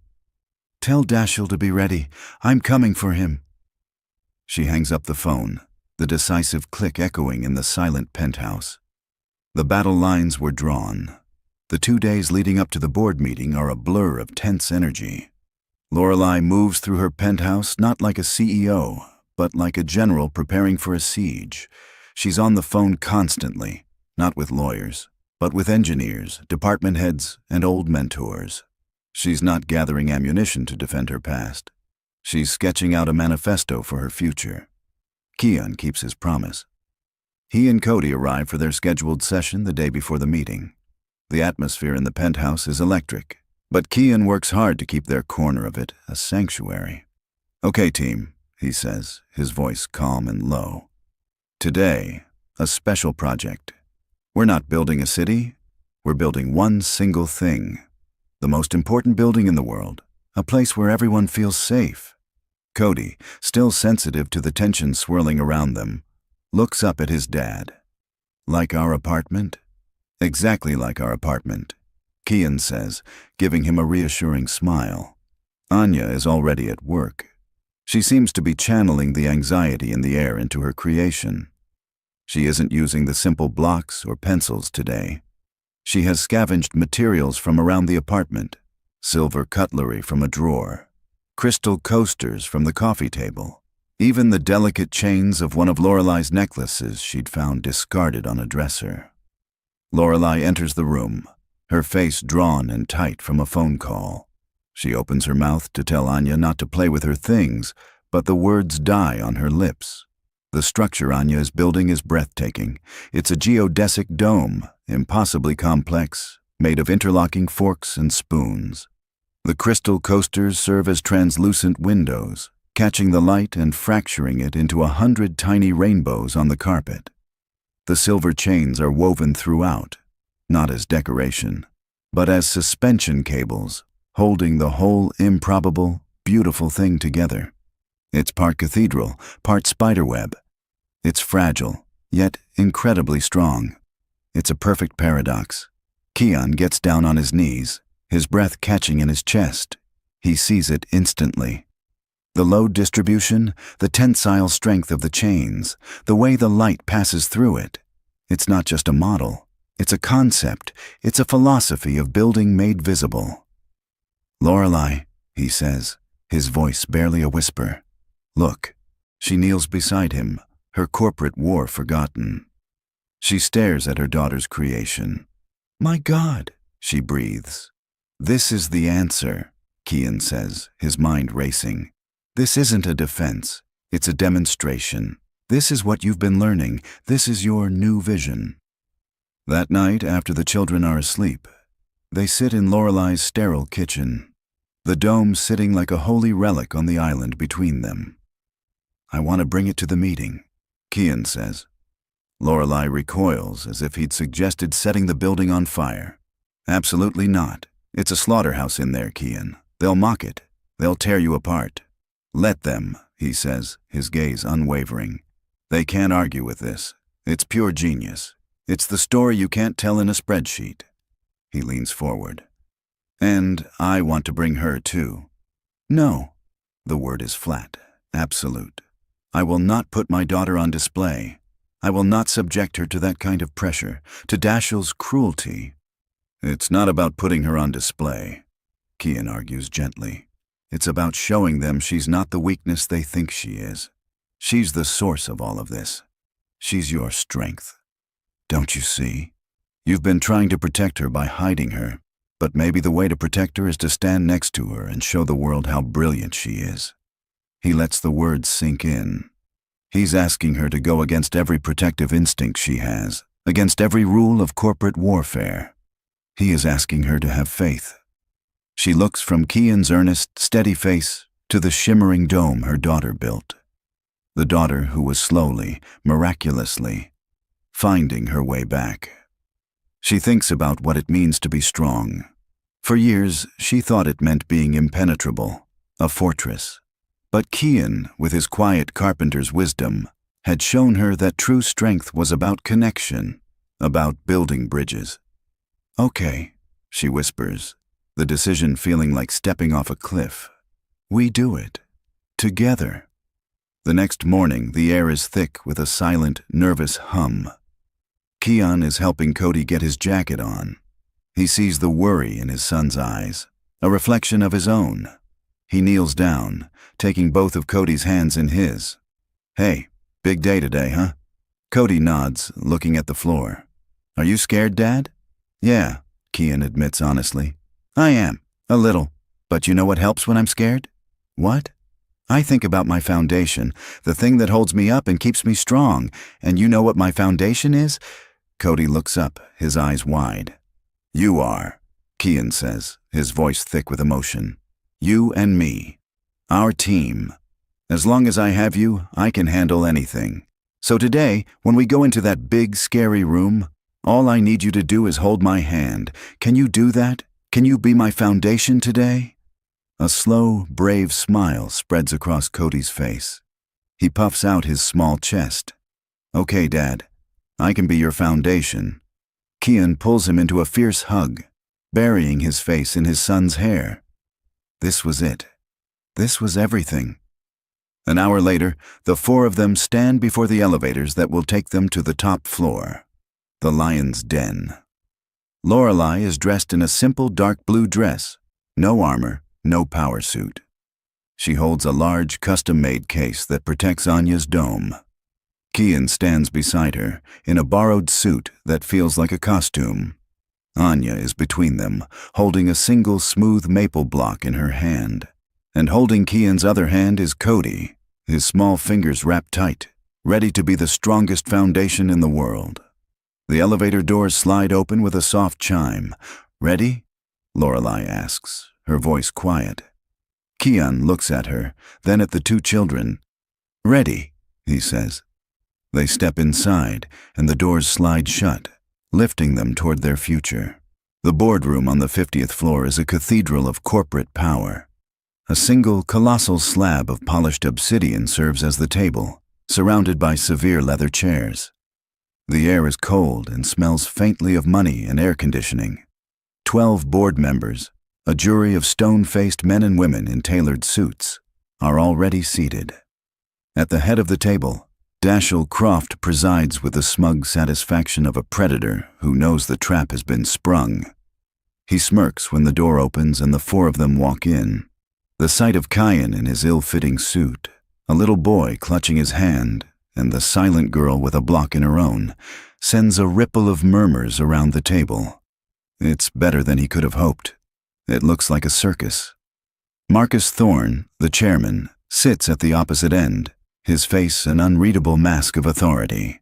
Tell Dashiell to be ready. I'm coming for him. She hangs up the phone, the decisive click echoing in the silent penthouse. The battle lines were drawn. The 2 days leading up to the board meeting are a blur of tense energy. Lorelei moves through her penthouse not like a CEO, but like a general preparing for a siege. She's on the phone constantly, not with lawyers, but with engineers, department heads, and old mentors. She's not gathering ammunition to defend her past. She's sketching out a manifesto for her future. Kian keeps his promise. He and Cody arrive for their scheduled session the day before the meeting. The atmosphere in the penthouse is electric, but Kian works hard to keep their corner of it a sanctuary. Okay, team, he says, his voice calm and low. Today, a special project. We're not building a city, we're building one single thing. The most important building in the world, a place where everyone feels safe. Cody, still sensitive to the tension swirling around them, looks up at his dad. Like our apartment? Exactly like our apartment, Kian says, giving him a reassuring smile. Anya is already at work. She seems to be channeling the anxiety in the air into her creation. She isn't using the simple blocks or pencils today. She has scavenged materials from around the apartment, silver cutlery from a drawer, crystal coasters from the coffee table, even the delicate chains of one of Lorelei's necklaces she'd found discarded on a dresser. Lorelei enters the room, her face drawn and tight from a phone call. She opens her mouth to tell Anya not to play with her things, but the words die on her lips. The structure Anya is building is breathtaking. It's a geodesic dome, impossibly complex, made of interlocking forks and spoons. The crystal coasters serve as translucent windows, catching the light and fracturing it into 100 tiny rainbows on the carpet. The silver chains are woven throughout, not as decoration, but as suspension cables, holding the whole improbable, beautiful thing together. It's part cathedral, part spiderweb. It's fragile, yet incredibly strong. It's a perfect paradox. Kian gets down on his knees, his breath catching in his chest. He sees it instantly. The load distribution, the tensile strength of the chains, the way the light passes through it. It's not just a model. It's a concept. It's a philosophy of building made visible. "Lorelei," he says, his voice barely a whisper. "Look." She kneels beside him, her corporate war forgotten. She stares at her daughter's creation. "My God," she breathes. "This is the answer," Kian says, his mind racing. "This isn't a defense. It's a demonstration. This is what you've been learning. This is your new vision." That night, after the children are asleep, they sit in Lorelei's sterile kitchen, the dome sitting like a holy relic on the island between them. "I want to bring it to the meeting," Kian says. Lorelei recoils as if he'd suggested setting the building on fire. "Absolutely not. It's a slaughterhouse in there, Kian. They'll mock it. They'll tear you apart." "Let them," he says, his gaze unwavering. "They can't argue with this. It's pure genius. It's the story you can't tell in a spreadsheet." He leans forward. "And I want to bring her too." "No." The word is flat, absolute. "I will not put my daughter on display. I will not subject her to that kind of pressure, to Dashiell's cruelty." "It's not about putting her on display," Kian argues gently. "It's about showing them she's not the weakness they think she is. She's the source of all of this. She's your strength. Don't you see? You've been trying to protect her by hiding her, but maybe the way to protect her is to stand next to her and show the world how brilliant she is." He lets the words sink in. He's asking her to go against every protective instinct she has, against every rule of corporate warfare. He is asking her to have faith. She looks from Kian's earnest, steady face to the shimmering dome her daughter built. The daughter who was slowly, miraculously, finding her way back. She thinks about what it means to be strong. For years, she thought it meant being impenetrable, a fortress. But Kian, with his quiet carpenter's wisdom, had shown her that true strength was about connection, about building bridges. "Okay," she whispers, the decision feeling like stepping off a cliff. "We do it. Together." The next morning, the air is thick with a silent, nervous hum. Kian is helping Cody get his jacket on. He sees the worry in his son's eyes, a reflection of his own. He kneels down, taking both of Cody's hands in his. "Hey, big day today, huh?" Cody nods, looking at the floor. "Are you scared, Dad?" "Yeah," Kian admits honestly. "I am, a little. But you know what helps when I'm scared?" "What?" "I think about my foundation, the thing that holds me up and keeps me strong. And you know what my foundation is?" Cody looks up, his eyes wide. "You are," Kian says, his voice thick with emotion. "You and me. Our team. As long as I have you, I can handle anything. So today, when we go into that big, scary room, all I need you to do is hold my hand. Can you do that? Can you be my foundation today?" A slow, brave smile spreads across Cody's face. He puffs out his small chest. "Okay, Dad. I can be your foundation." Kian pulls him into a fierce hug, burying his face in his son's hair. This was it. This was everything. An hour later, the four of them stand before the elevators that will take them to the top floor, the lion's den. Lorelei is dressed in a simple dark blue dress, no armor, no power suit. She holds a large custom-made case that protects Anya's dome. Kian stands beside her, in a borrowed suit that feels like a costume. Anya is between them, holding a single smooth maple block in her hand. And holding Kian's other hand is Cody, his small fingers wrapped tight, ready to be the strongest foundation in the world. The elevator doors slide open with a soft chime. Ready? Lorelei asks, her voice quiet. Kian looks at her, then at the two children. Ready, he says. They step inside, and the doors slide shut, lifting them toward their future. The boardroom on the 50th floor is a cathedral of corporate power. A single, colossal slab of polished obsidian serves as the table, surrounded by severe leather chairs. The air is cold and smells faintly of money and air conditioning. 12 board members, a jury of stone-faced men and women in tailored suits, are already seated. At the head of the table, Dashiell Croft presides with the smug satisfaction of a predator who knows the trap has been sprung. He smirks when the door opens and the four of them walk in. The sight of Kian in his ill-fitting suit, a little boy clutching his hand, and the silent girl with a block in her own, sends a ripple of murmurs around the table. It's better than he could have hoped. It looks like a circus. Marcus Thorne, the chairman, sits at the opposite end, his face an unreadable mask of authority.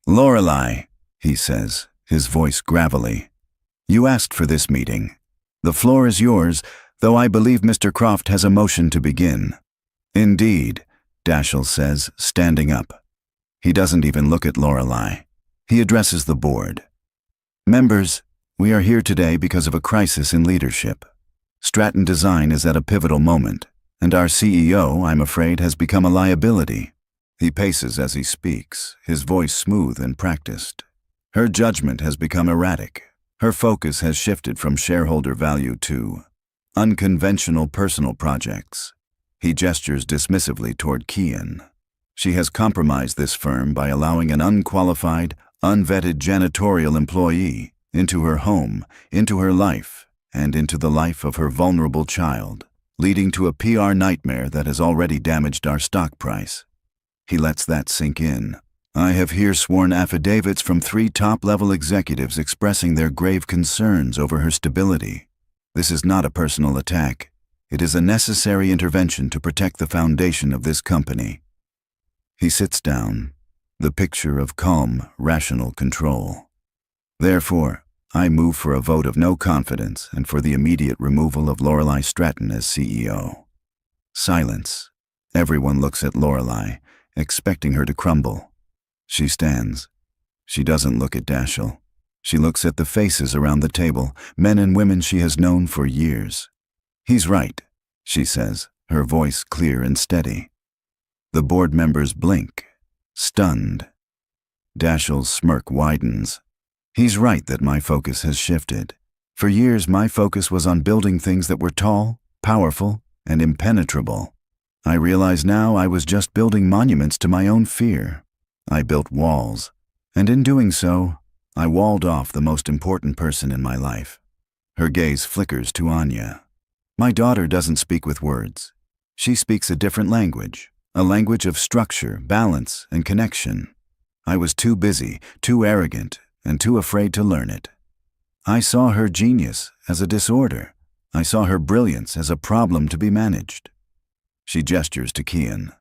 Lorelei, he says, his voice gravelly. You asked for this meeting. The floor is yours, though I believe Mr. Croft has a motion to begin. Indeed, Dashiell says, standing up. He doesn't even look at Lorelei. He addresses the board. Members, we are here today because of a crisis in leadership. Stratton Design is at a pivotal moment, and our CEO, I'm afraid, has become a liability. He paces as he speaks, his voice smooth and practiced. Her judgment has become erratic. Her focus has shifted from shareholder value to unconventional personal projects. He gestures dismissively toward Kian. She has compromised this firm by allowing an unqualified, unvetted janitorial employee into her home, into her life, and into the life of her vulnerable child, leading to a PR nightmare that has already damaged our stock price. He lets that sink in. I have here sworn affidavits from 3 top-level executives expressing their grave concerns over her stability. This is not a personal attack. It is a necessary intervention to protect the foundation of this company. He sits down, the picture of calm, rational control. Therefore, I move for a vote of no confidence and for the immediate removal of Lorelei Stratton as CEO. Silence. Everyone looks at Lorelei, expecting her to crumble. She stands. She doesn't look at Dashiell. She looks at the faces around the table, men and women she has known for years. He's right, she says, her voice clear and steady. The board members blink, stunned. Dashiell's smirk widens. He's right that my focus has shifted. For years, my focus was on building things that were tall, powerful, and impenetrable. I realize now I was just building monuments to my own fear. I built walls, and in doing so, I walled off the most important person in my life. Her gaze flickers to Anya. My daughter doesn't speak with words. She speaks a different language, a language of structure, balance, and connection. I was too busy, too arrogant, and too afraid to learn it. I saw her genius as a disorder. I saw her brilliance as a problem to be managed. She gestures to Kian.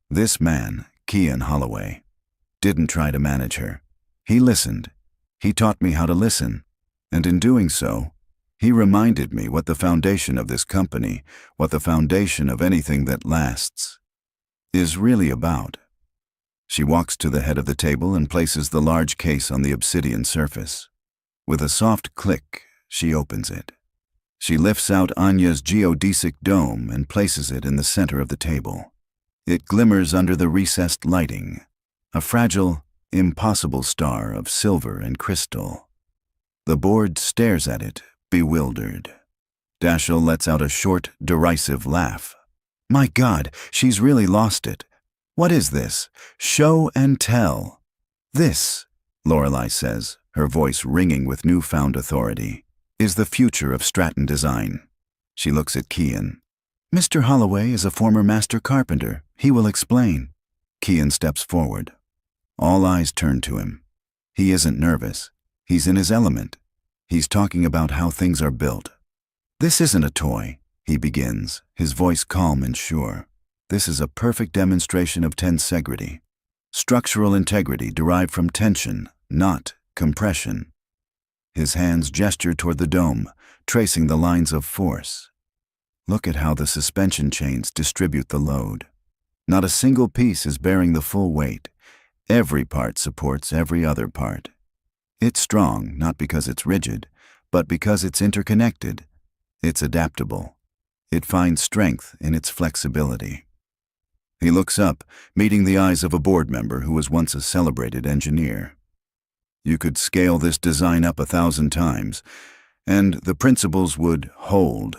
This man, Kian Holloway, didn't try to manage her. He listened. He taught me how to listen. And in doing so, he reminded me what the foundation of this company, what the foundation of anything that lasts, is really about. She walks to the head of the table and places the large case on the obsidian surface. With a soft click, she opens it. She lifts out Anya's geodesic dome and places it in the center of the table. It glimmers under the recessed lighting, a fragile, impossible star of silver and crystal. The board stares at it, bewildered. Dashiell lets out a short, derisive laugh. My God, she's really lost it. What is this? Show and tell. This, Lorelei says, her voice ringing with newfound authority, is the future of Stratton Design. She looks at Kian. Mr. Holloway is a former master carpenter. He will explain. Kian steps forward. All eyes turn to him. He isn't nervous. He's in his element. He's talking about how things are built. This isn't a toy, he begins, his voice calm and sure. This is a perfect demonstration of tensegrity. Structural integrity derived from tension, not compression. His hands gesture toward the dome, tracing the lines of force. Look at how the suspension chains distribute the load. Not a single piece is bearing the full weight. Every part supports every other part. It's strong, not because it's rigid, but because it's interconnected. It's adaptable. It finds strength in its flexibility. He looks up, meeting the eyes of a board member who was once a celebrated engineer. You could scale this design up 1,000 times, and the principles would hold.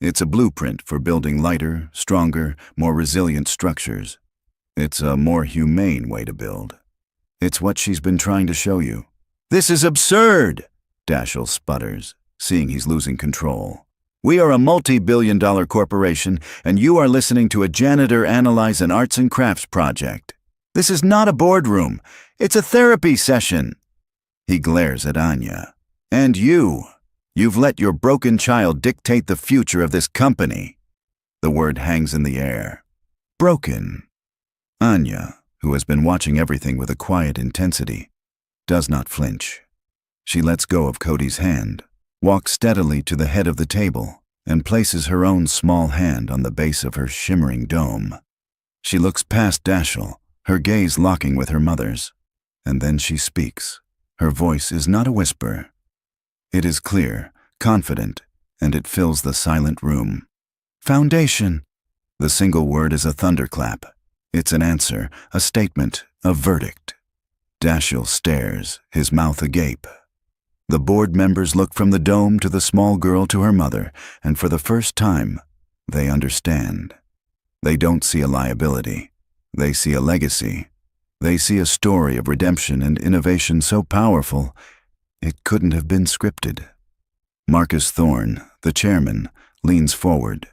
It's a blueprint for building lighter, stronger, more resilient structures. It's a more humane way to build. It's what she's been trying to show you. This is absurd, Dashiell sputters, seeing he's losing control. We are a multi-billion-dollar corporation, and you are listening to a janitor analyze an arts and crafts project. This is not a boardroom. It's a therapy session. He glares at Anya. And you've let your broken child dictate the future of this company. The word hangs in the air. Broken. Anya, who has been watching everything with a quiet intensity, does not flinch. She lets go of Cody's hand, walks steadily to the head of the table, and places her own small hand on the base of her shimmering dome. She looks past Dashiell, her gaze locking with her mother's, and then she speaks. Her voice is not a whisper. It is clear, confident, and it fills the silent room. Foundation. The single word is a thunderclap. It's an answer, a statement, a verdict. Dashiell stares, his mouth agape. The board members look from the dome to the small girl to her mother, and for the first time, they understand. They don't see a liability. They see a legacy. They see a story of redemption and innovation so powerful, it couldn't have been scripted. Marcus Thorne, the chairman, leans forward,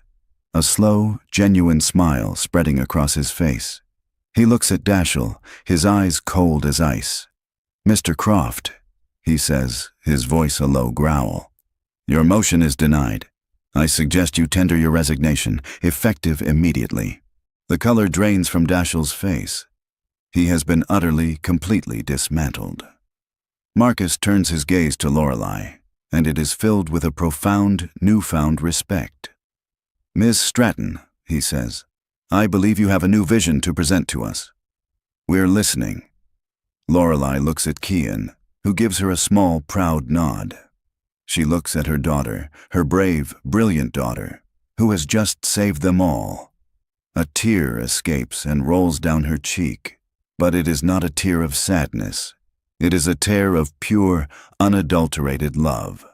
a slow, genuine smile spreading across his face. He looks at Dashiell, his eyes cold as ice. Mr. Croft, he says, his voice a low growl. Your motion is denied. I suggest you tender your resignation, effective immediately. The color drains from Dashiell's face. He has been utterly, completely dismantled. Marcus turns his gaze to Lorelei, and it is filled with a profound, newfound respect. Ms. Stratton, he says, I believe you have a new vision to present to us. We're listening. Lorelei looks at Kian, who gives her a small, proud nod. She looks at her daughter, her brave, brilliant daughter, who has just saved them all. A tear escapes and rolls down her cheek, but it is not a tear of sadness. It is a tear of pure, unadulterated love.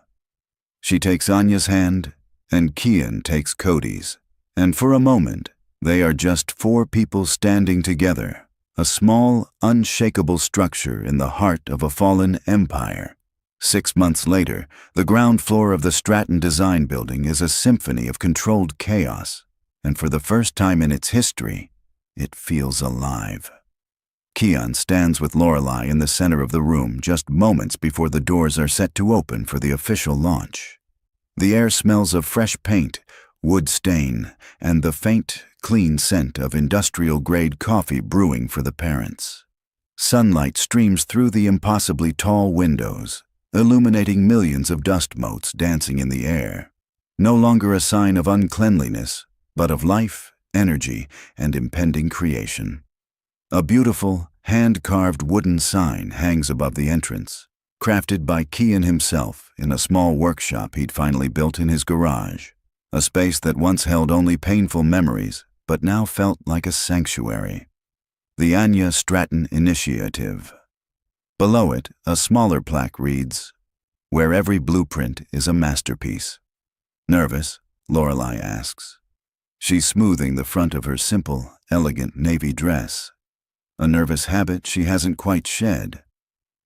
She takes Anya's hand, and Kian takes Cody's, and for a moment, they are just four people standing together, a small, unshakable structure in the heart of a fallen empire. 6 months later, the ground floor of the Stratton Design Building is a symphony of controlled chaos, and for the first time in its history, it feels alive. Kian stands with Lorelei in the center of the room just moments before the doors are set to open for the official launch. The air smells of fresh paint, wood stain, and the faint, clean scent of industrial-grade coffee brewing for the parents. Sunlight streams through the impossibly tall windows, illuminating millions of dust motes dancing in the air. No longer a sign of uncleanliness, but of life, energy, and impending creation. A beautiful, hand-carved wooden sign hangs above the entrance, crafted by Kian himself in a small workshop he'd finally built in his garage, a space that once held only painful memories, but now felt like a sanctuary. The Anya Stratton Initiative. Below it, a smaller plaque reads, Where every blueprint is a masterpiece. Nervous? Lorelei asks. She's smoothing the front of her simple, elegant navy dress. A nervous habit she hasn't quite shed.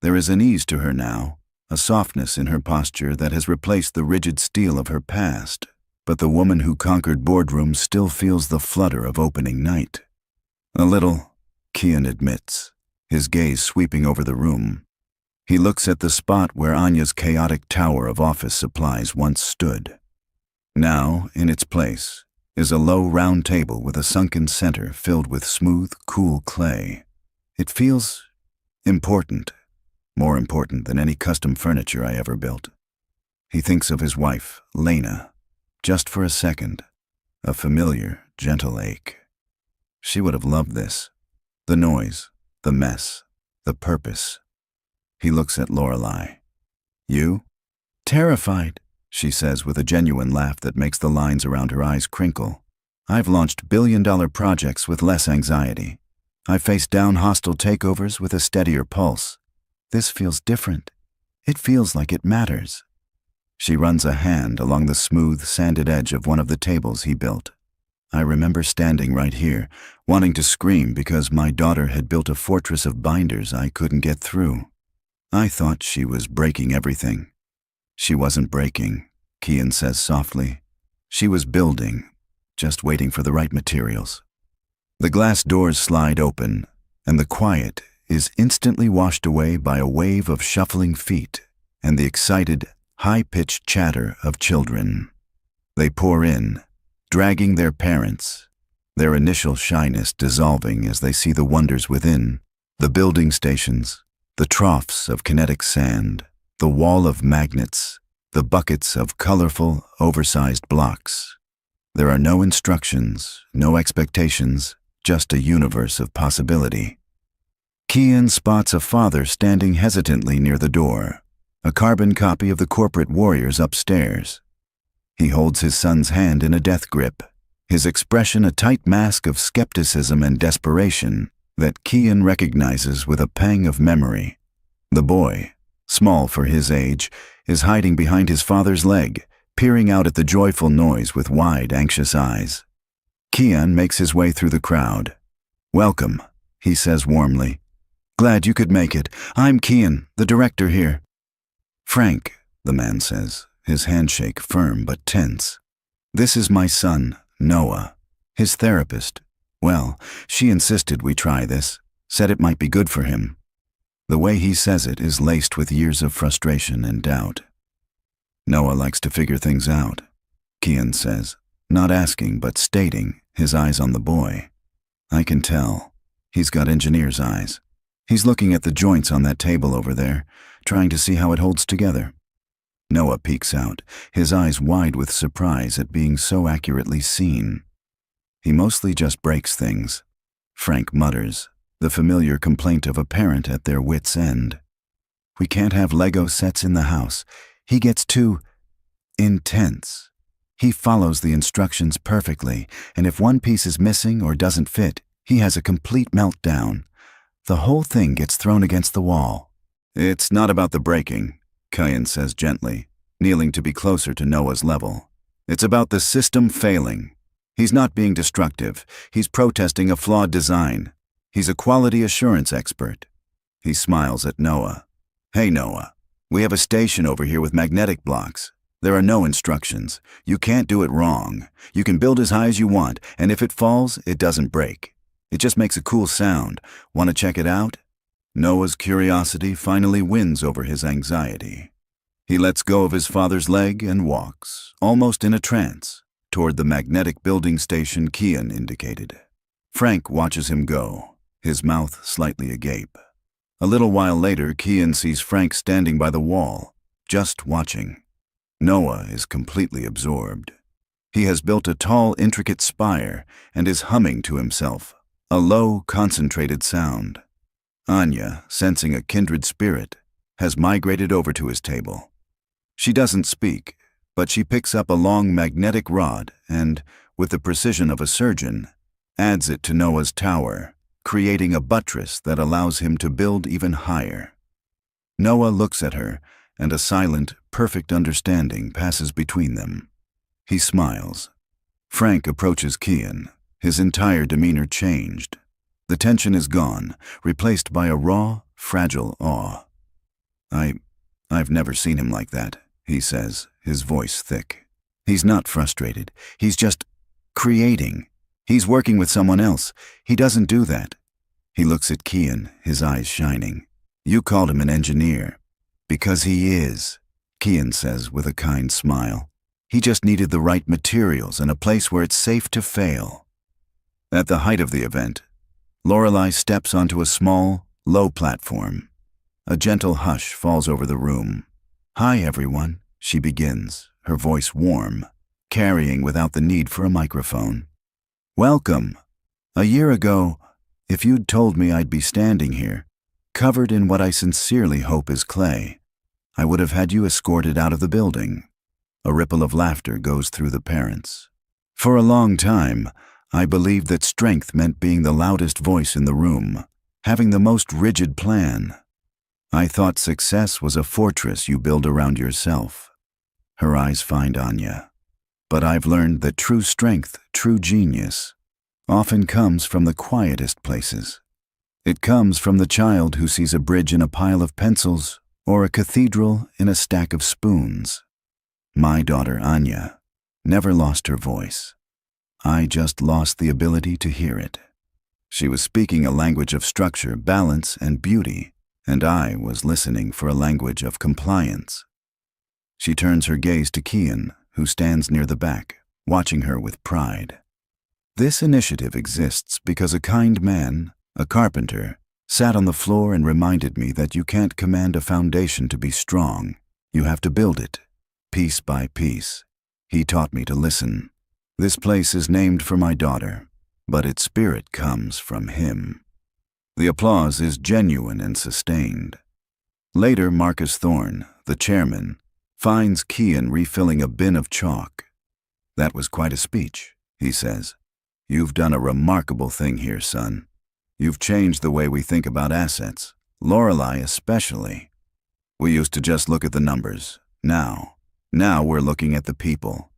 There is an ease to her now, a softness in her posture that has replaced the rigid steel of her past. But the woman who conquered boardrooms still feels the flutter of opening night. A little, Kian admits, his gaze sweeping over the room. He looks at the spot where Anya's chaotic tower of office supplies once stood. Now, in its place, is a low round table with a sunken center filled with smooth, cool clay. It feels important, more important than any custom furniture I ever built. He thinks of his wife, Lena, just for a second, a familiar, gentle ache. She would have loved this. The noise, the mess, the purpose. He looks at Lorelei. You? Terrified, she says with a genuine laugh that makes the lines around her eyes crinkle. I've launched billion-dollar projects with less anxiety. I've faced down hostile takeovers with a steadier pulse. This feels different. It feels like it matters. She runs a hand along the smooth, sanded edge of one of the tables he built. I remember standing right here, wanting to scream because my daughter had built a fortress of binders I couldn't get through. I thought she was breaking everything. She wasn't breaking, Kian says softly. She was building, just waiting for the right materials. The glass doors slide open, and the quiet is instantly washed away by a wave of shuffling feet and the excited, high-pitched chatter of children. They pour in, dragging their parents, their initial shyness dissolving as they see the wonders within, the building stations, the troughs of kinetic sand, the wall of magnets, the buckets of colorful, oversized blocks. There are no instructions, no expectations, just a universe of possibility. Kian spots a father standing hesitantly near the door, a carbon copy of the corporate warriors upstairs. He holds his son's hand in a death grip, his expression a tight mask of skepticism and desperation that Kian recognizes with a pang of memory. The boy, small for his age, is hiding behind his father's leg, peering out at the joyful noise with wide, anxious eyes. Kian makes his way through the crowd. Welcome, he says warmly. Glad you could make it. I'm Kian, the director here. Frank, the man says, his handshake firm but tense. This is my son, Noah, his therapist. Well, she insisted we try this, said it might be good for him. The way he says it is laced with years of frustration and doubt. Noah likes to figure things out, Kian says, not asking but stating, his eyes on the boy. I can tell. He's got engineer's eyes. He's looking at the joints on that table over there, trying to see how it holds together. Noah peeks out, his eyes wide with surprise at being so accurately seen. He mostly just breaks things, Frank mutters, the familiar complaint of a parent at their wits' end. We can't have Lego sets in the house. He gets too intense. He follows the instructions perfectly, and if one piece is missing or doesn't fit, he has a complete meltdown. The whole thing gets thrown against the wall. It's not about the breaking, Kian says gently, kneeling to be closer to Noah's level. It's about the system failing. He's not being destructive. He's protesting a flawed design. He's a quality assurance expert. He smiles at Noah. Hey, Noah, we have a station over here with magnetic blocks. There are no instructions. You can't do it wrong. You can build as high as you want, and if it falls, it doesn't break. It just makes a cool sound. Want to check it out? Noah's curiosity finally wins over his anxiety. He lets go of his father's leg and walks, almost in a trance, toward the magnetic building station Kian indicated. Frank watches him go, his mouth slightly agape. A little while later, Kian sees Frank standing by the wall, just watching. Noah is completely absorbed. He has built a tall, intricate spire and is humming to himself, a low, concentrated sound. Anya, sensing a kindred spirit, has migrated over to his table. She doesn't speak, but she picks up a long magnetic rod and, with the precision of a surgeon, adds it to Noah's tower, creating a buttress that allows him to build even higher. Noah looks at her, and a silent, perfect understanding passes between them. He smiles. Frank approaches Kian, his entire demeanor changed. The tension is gone, replaced by a raw, fragile awe. I've never seen him like that, he says, his voice thick. He's not frustrated. He's just creating. He's working with someone else. He doesn't do that. He looks at Kian, his eyes shining. You called him an engineer. Because he is, Kian says with a kind smile. He just needed the right materials and a place where it's safe to fail. At the height of the event, Lorelei steps onto a small, low platform. A gentle hush falls over the room. "Hi, everyone," she begins, her voice warm, carrying without the need for a microphone. "Welcome. A year ago, if you'd told me I'd be standing here, covered in what I sincerely hope is clay, I would have had you escorted out of the building." A ripple of laughter goes through the parents. For a long time, I believed that strength meant being the loudest voice in the room, having the most rigid plan. I thought success was a fortress you build around yourself. Her eyes find Anya. But I've learned that true strength, true genius, often comes from the quietest places. It comes from the child who sees a bridge in a pile of pencils or a cathedral in a stack of spoons. My daughter Anya never lost her voice. I just lost the ability to hear it. She was speaking a language of structure, balance, and beauty, and I was listening for a language of compliance. She turns her gaze to Kian, who stands near the back, watching her with pride. This initiative exists because a kind man, a carpenter, sat on the floor and reminded me that you can't command a foundation to be strong. You have to build it, piece by piece. He taught me to listen. This place is named for my daughter, but its spirit comes from him. The applause is genuine and sustained. Later, Marcus Thorne, the chairman, finds Kian refilling a bin of chalk. "That was quite a speech," he says. "You've done a remarkable thing here, son. You've changed the way we think about assets, Lorelei especially. We used to just look at the numbers. Now we're looking at the people."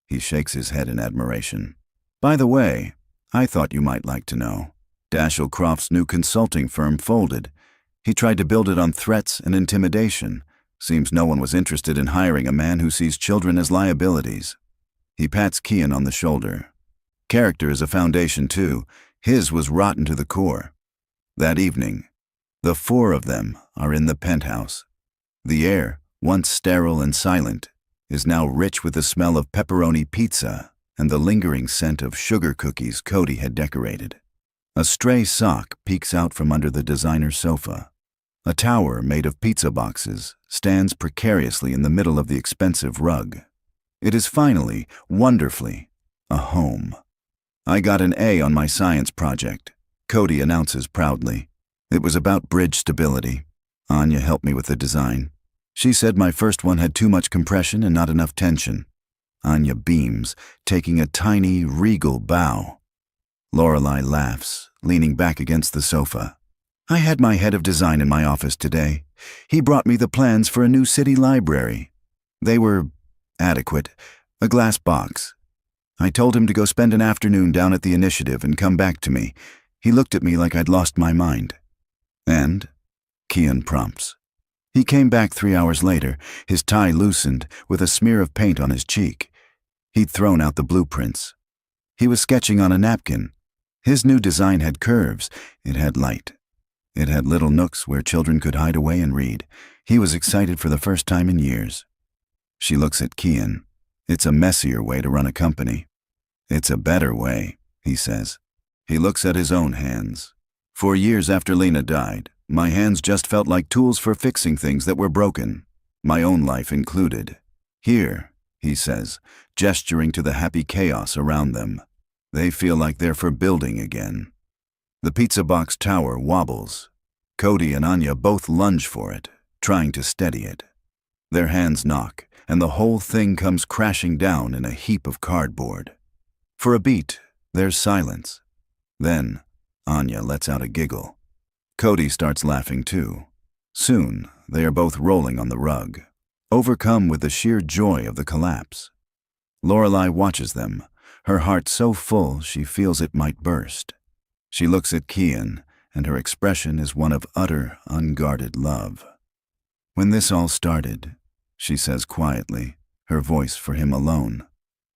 He shakes his head in admiration. "By the way, I thought you might like to know. Dashiell Croft's new consulting firm folded. He tried to build it on threats and intimidation. Seems no one was interested in hiring a man who sees children as liabilities." He pats Kian on the shoulder. "Character is a foundation too. His was rotten to the core." That evening, the four of them are in the penthouse. The air, once sterile and silent, is now rich with the smell of pepperoni pizza and the lingering scent of sugar cookies Cody had decorated. A stray sock peeks out from under the designer sofa. A tower made of pizza boxes stands precariously in the middle of the expensive rug. It is finally, wonderfully, a home. "I got an A on my science project," Cody announces proudly. "It was about bridge stability. Anya helped me with the design. She said my first one had too much compression and not enough tension." Anya beams, taking a tiny, regal bow. Lorelei laughs, leaning back against the sofa. "I had my head of design in my office today. He brought me the plans for a new city library. They were adequate, a glass box. I told him to go spend an afternoon down at the initiative and come back to me. He looked at me like I'd lost my mind." "And?" Kian prompts. "He came back 3 hours later, his tie loosened, with a smear of paint on his cheek. He'd thrown out the blueprints. He was sketching on a napkin. His new design had curves. It had light. It had little nooks where children could hide away and read. He was excited for the first time in years." She looks at Kian. "It's a messier way to run a company." "It's a better way," he says. He looks at his own hands. "For years after Lena died, my hands just felt like tools for fixing things that were broken, my own life included. Here," he says, gesturing to the happy chaos around them, "they feel like they're for building again." The pizza box tower wobbles. Cody and Anya both lunge for it, trying to steady it. Their hands knock, and the whole thing comes crashing down in a heap of cardboard. For a beat, there's silence. Then, Anya lets out a giggle. Cody starts laughing too. Soon, they are both rolling on the rug, overcome with the sheer joy of the collapse. Lorelei watches them, her heart so full she feels it might burst. She looks at Kian, and her expression is one of utter, unguarded love. "When this all started," she says quietly, her voice for him alone,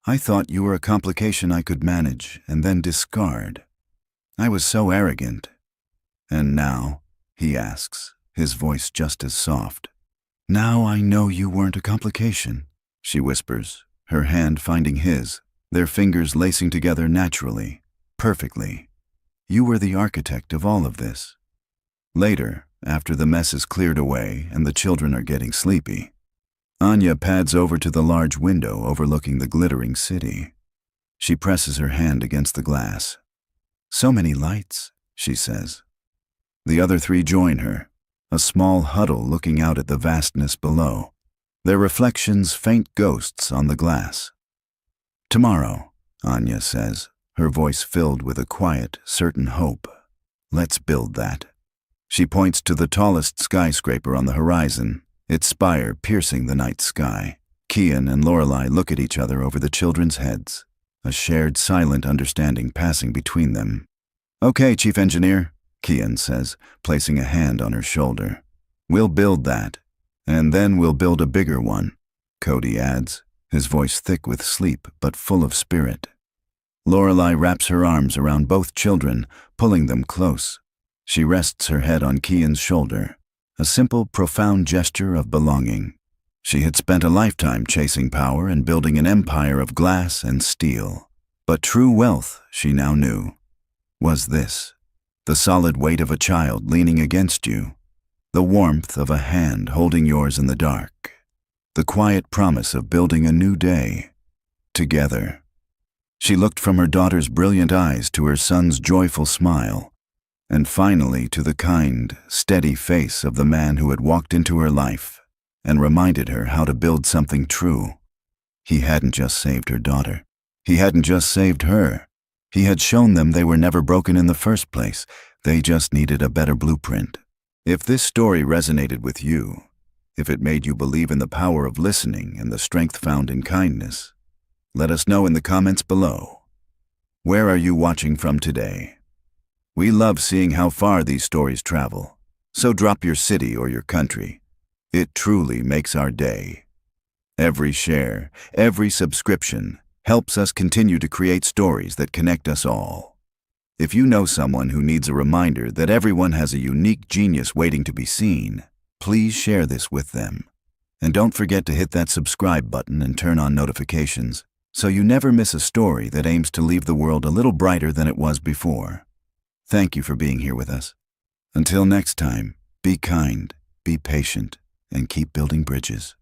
"I thought you were a complication I could manage and then discard. I was so arrogant." "And now?" he asks, his voice just as soft. "Now I know you weren't a complication," she whispers, her hand finding his, their fingers lacing together naturally, perfectly. "You were the architect of all of this." Later, after the mess is cleared away and the children are getting sleepy. Anya pads over to the large window overlooking the glittering city. She presses her hand against the glass. "So many lights," she says. The other three join her, a small huddle looking out at the vastness below, their reflections faint ghosts on the glass. "Tomorrow," Anya says, her voice filled with a quiet, certain hope. "Let's build that." She points to the tallest skyscraper on the horizon, its spire piercing the night sky. Kian and Lorelei look at each other over the children's heads, a shared silent understanding passing between them. "Okay, Chief Engineer," Kian says, placing a hand on her shoulder. "We'll build that, and then we'll build a bigger one," Cody adds, his voice thick with sleep but full of spirit. Lorelei wraps her arms around both children, pulling them close. She rests her head on Kian's shoulder, a simple, profound gesture of belonging. She had spent a lifetime chasing power and building an empire of glass and steel. But true wealth, she now knew, was this: the solid weight of a child leaning against you, the warmth of a hand holding yours in the dark, the quiet promise of building a new day together. She looked from her daughter's brilliant eyes to her son's joyful smile, and finally to the kind, steady face of the man who had walked into her life and reminded her how to build something true. He hadn't just saved her daughter. He hadn't just saved her. He had shown them they were never broken in the first place. They just needed a better blueprint. If this story resonated with you, if it made you believe in the power of listening and the strength found in kindness, let us know in the comments below. Where are you watching from today? We love seeing how far these stories travel, so drop your city or your country. It truly makes our day. Every share, every subscription helps us continue to create stories that connect us all. If you know someone who needs a reminder that everyone has a unique genius waiting to be seen, please share this with them. And don't forget to hit that subscribe button and turn on notifications, so you never miss a story that aims to leave the world a little brighter than it was before. Thank you for being here with us. Until next time, be kind, be patient, and keep building bridges.